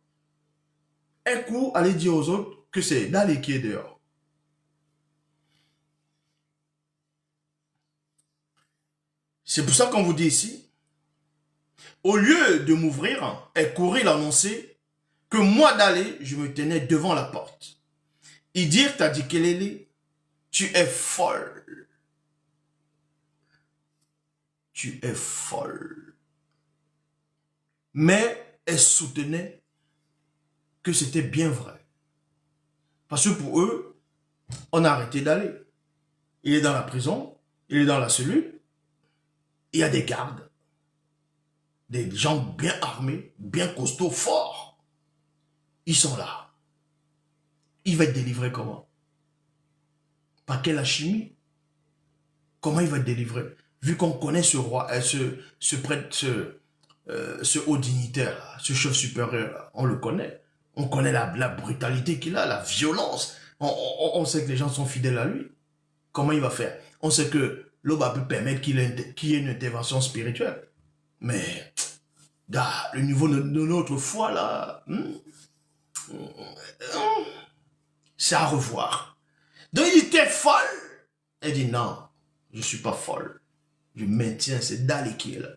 [SPEAKER 1] Elle court aller dire aux autres que c'est Dalé qui est dehors. C'est pour ça qu'on vous dit ici, au lieu de m'ouvrir, elle courait l'annoncer que moi Dalé, je me tenais devant la porte. Ils dirent à Dikelele, tu es folle. Tu es folle. Mais elle soutenait que c'était bien vrai. Parce que pour eux, on a arrêté d'aller. Il est dans la prison, il est dans la cellule, il y a des gardes, des gens bien armés, bien costauds, forts. Ils sont là. Il va être délivré comment? Par quelle alchimie? Comment il va être délivré? Vu qu'on connaît ce roi, ce prêtre, ce haut dignitaire, ce chef supérieur, on le connaît. On connaît la brutalité qu'il a, la violence. On sait que les gens sont fidèles à lui. Comment il va faire? On sait que l'aube peut permettre qu'il y ait une intervention spirituelle. Mais le niveau de notre foi, là, c'est à revoir. Donc il était folle. Elle dit non, je ne suis pas folle. Je maintiens, c'est Dalé qui est là.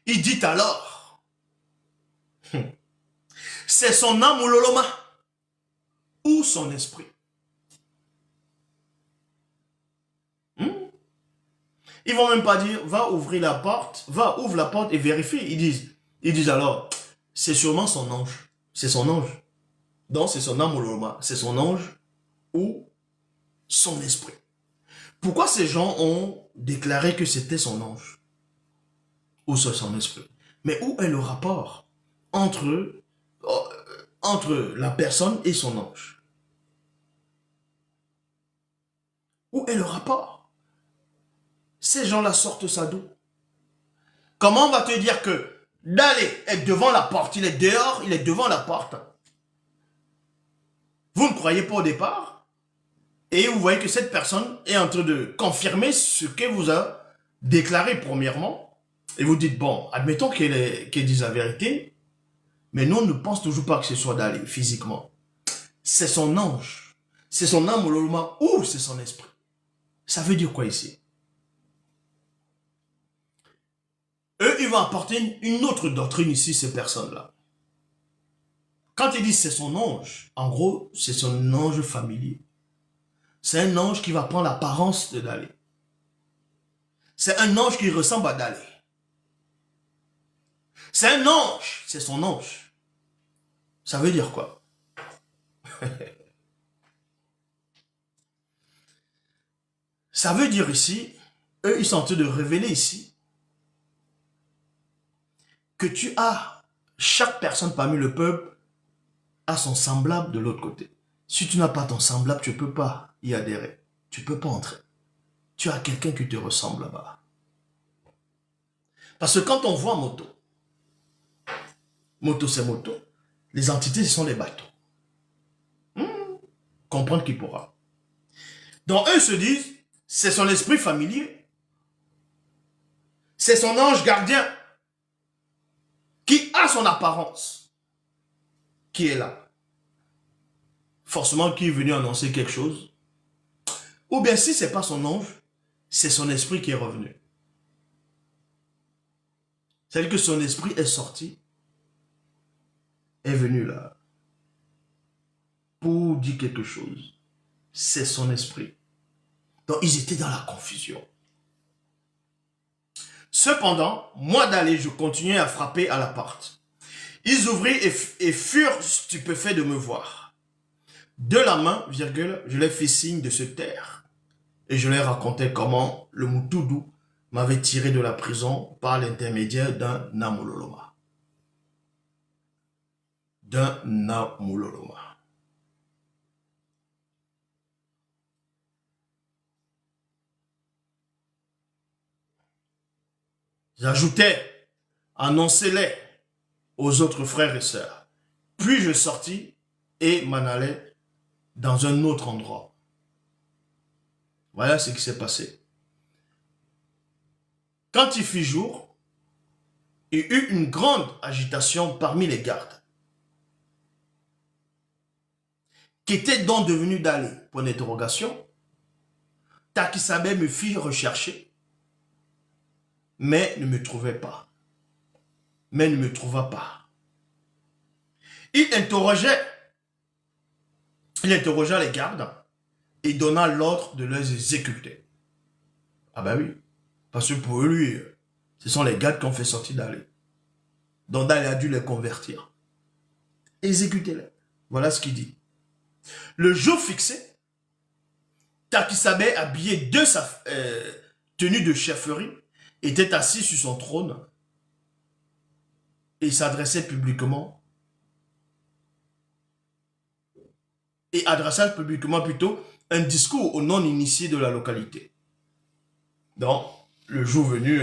[SPEAKER 1] Il dit alors, c'est son âme ou l'oloma, ou son esprit. Ils vont même pas dire, va ouvrir la porte, ouvre la porte et vérifie. Ils disent alors, c'est sûrement son ange. C'est son ange. Donc c'est son âme ou l'oloma. C'est son ange ou son esprit. Pourquoi ces gens ont déclaré que c'était son ange ou son esprit? Mais où est le rapport entre la personne et son ange? Où est le rapport? Ces gens-là sortent ça d'où? Comment on va te dire que Dalé est devant la porte, il est dehors, il est devant la porte? Vous ne croyez pas au départ? Et vous voyez que cette personne est en train de confirmer ce qu'elle vous a déclaré premièrement. Et vous dites, bon, admettons qu'elle dise la vérité, mais nous, on ne pense toujours pas que ce soit Dalé physiquement. C'est son ange, c'est son âme ou c'est son esprit. Ça veut dire quoi ici? Eux, ils vont apporter une autre doctrine ici, ces personnes-là. Quand ils disent c'est son ange, en gros, c'est son ange familier. C'est un ange qui va prendre l'apparence de Dalé. C'est un ange qui ressemble à Dalé. C'est un ange, c'est son ange. Ça veut dire quoi? Ça veut dire ici, eux, ils sont en train de révéler ici que tu as, chaque personne parmi le peuple a son semblable de l'autre côté. Si tu n'as pas ton semblable, tu ne peux pas y adhérer. Tu ne peux pas entrer. Tu as quelqu'un qui te ressemble là-bas. Parce que quand on voit moto, moto c'est moto, les entités ce sont les bateaux. Comprendre qui pourra. Donc eux se disent, c'est son esprit familier. C'est son ange gardien qui a son apparence, qui est là. Forcément qui est venu annoncer quelque chose. Ou bien si ce n'est pas son ange, c'est son esprit qui est revenu. C'est-à-dire que son esprit est sorti, est venu là, pour dire quelque chose. c'est son esprit. Donc, ils étaient dans la confusion. Cependant, moi d'aller, je continuais à frapper à la porte. Ils ouvrirent et furent stupéfaits de me voir. De la main, virgule, je leur fis signe de se taire. Et je leur racontais comment le Moutoudou m'avait tiré de la prison par l'intermédiaire d'un Namololoma. D'un Namololoma. J'ajoutais, annoncez-les aux autres frères et sœurs. Puis je sortis et m'en allais dans un autre endroit. Voilà ce qui s'est passé. Quand il fit jour, il y eut une grande agitation parmi les gardes, qui étaient donc devenus d'aller, pour une interrogation. Takisabe me fit rechercher, mais ne me trouvait pas. Mais ne me trouva pas. Il interrogea les gardes et donna l'ordre de les exécuter. Ah ben oui, parce que pour lui, ce sont les gardes qui ont fait sortir d'aller. Donc Dali a dû les convertir. Exécutez-les. Voilà ce qu'il dit. Le jour fixé, Takisabe, habillé de sa tenue de chefferie, était assis sur son trône et s'adressait publiquement plutôt un discours aux non-initiés de la localité. Donc, le jour venu,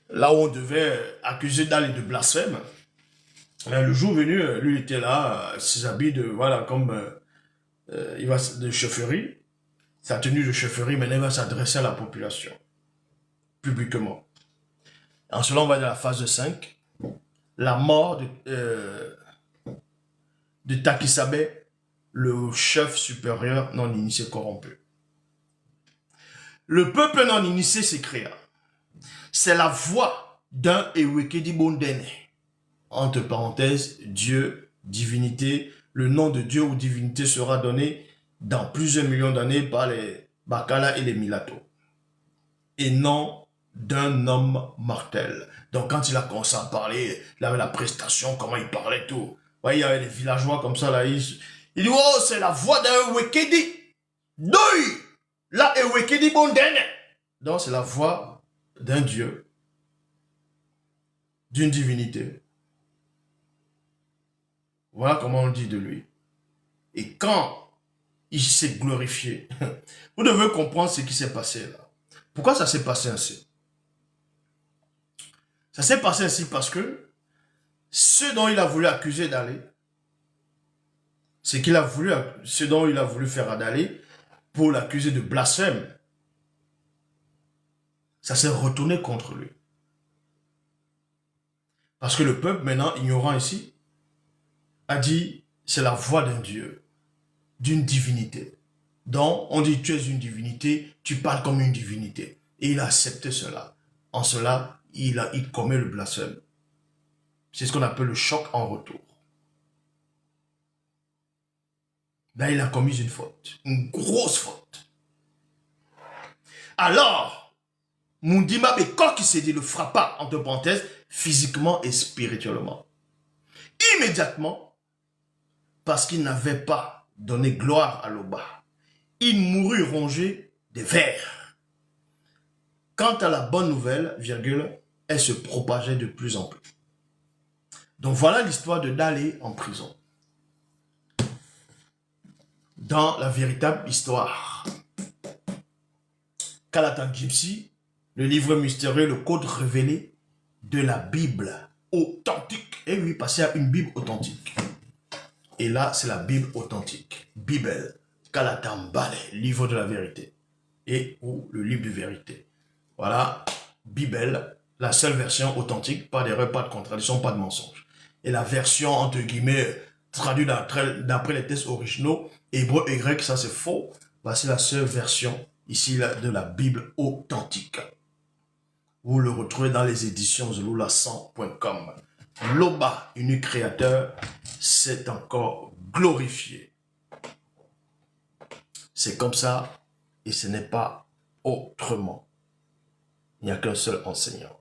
[SPEAKER 1] là où on devait accuser Dali de blasphème, le jour venu, lui était là, ses habits de, voilà, comme il va de chefferie, sa tenue de chefferie, maintenant il va s'adresser à la population, publiquement. En cela, on va dans la phase 5, la mort de Takisabe, le chef supérieur non initié corrompu. Le peuple non initié s'écria. C'est la voix d'un Ewekedi Bondene. Entre parenthèses, Dieu, divinité, le nom de Dieu ou divinité sera donné dans plusieurs millions d'années par les Bakala et les Milato. Et non d'un homme mortel. Donc quand il a commencé à parler, il avait la prestation, comment il parlait, tout. Ouais, il y avait des villageois comme ça, là, il dit, oh, c'est la voix d'un Ewekedi. Doi, la Ewekedi Bondene. Donc c'est la voix d'un Dieu, d'une divinité. Voilà comment on dit de lui. Et quand il s'est glorifié, vous devez comprendre ce qui s'est passé là. Pourquoi ça s'est passé ainsi? Ça s'est passé ainsi parce que ce dont il a voulu accuser d'aller, ce dont il a voulu faire d'aller pour l'accuser de blasphème, ça s'est retourné contre lui. Parce que le peuple, maintenant, ignorant ici, a dit, c'est la voix d'un Dieu, d'une divinité. Donc, on dit, tu es une divinité, tu parles comme une divinité. Et il a accepté cela. En cela, il commet le blasphème. C'est ce qu'on appelle le choc en retour. Là, il a commis une faute, une grosse faute. Alors, Mundima Beko qui s'est dit le frappa, entre parenthèses, physiquement et spirituellement. Immédiatement, parce qu'il n'avait pas donné gloire à l'Oba, il mourut rongé des vers. Quant à la bonne nouvelle, virgule, elle se propageait de plus en plus. Donc voilà l'histoire de Dali en prison. Dans la véritable histoire. Kalatan Gypsy, le livre mystérieux, le code révélé de la Bible authentique. Et oui, passer à une Bible authentique. Et là, c'est la Bible authentique. Bible, Kalatan Bale, livre de la vérité. Et ou le livre de vérité. Voilà, Bible, la seule version authentique, pas d'erreur, pas de contradiction, pas de mensonge. Et la version, entre guillemets, traduite d'après les textes originaux, hébreu et grec, ça c'est faux. Bah, c'est la seule version ici là, de la Bible authentique. Vous le retrouvez dans les éditions zelula100.com. L'Oba, unique créateur, s'est encore glorifié. C'est comme ça et ce n'est pas autrement. Il n'y a qu'un seul enseignant.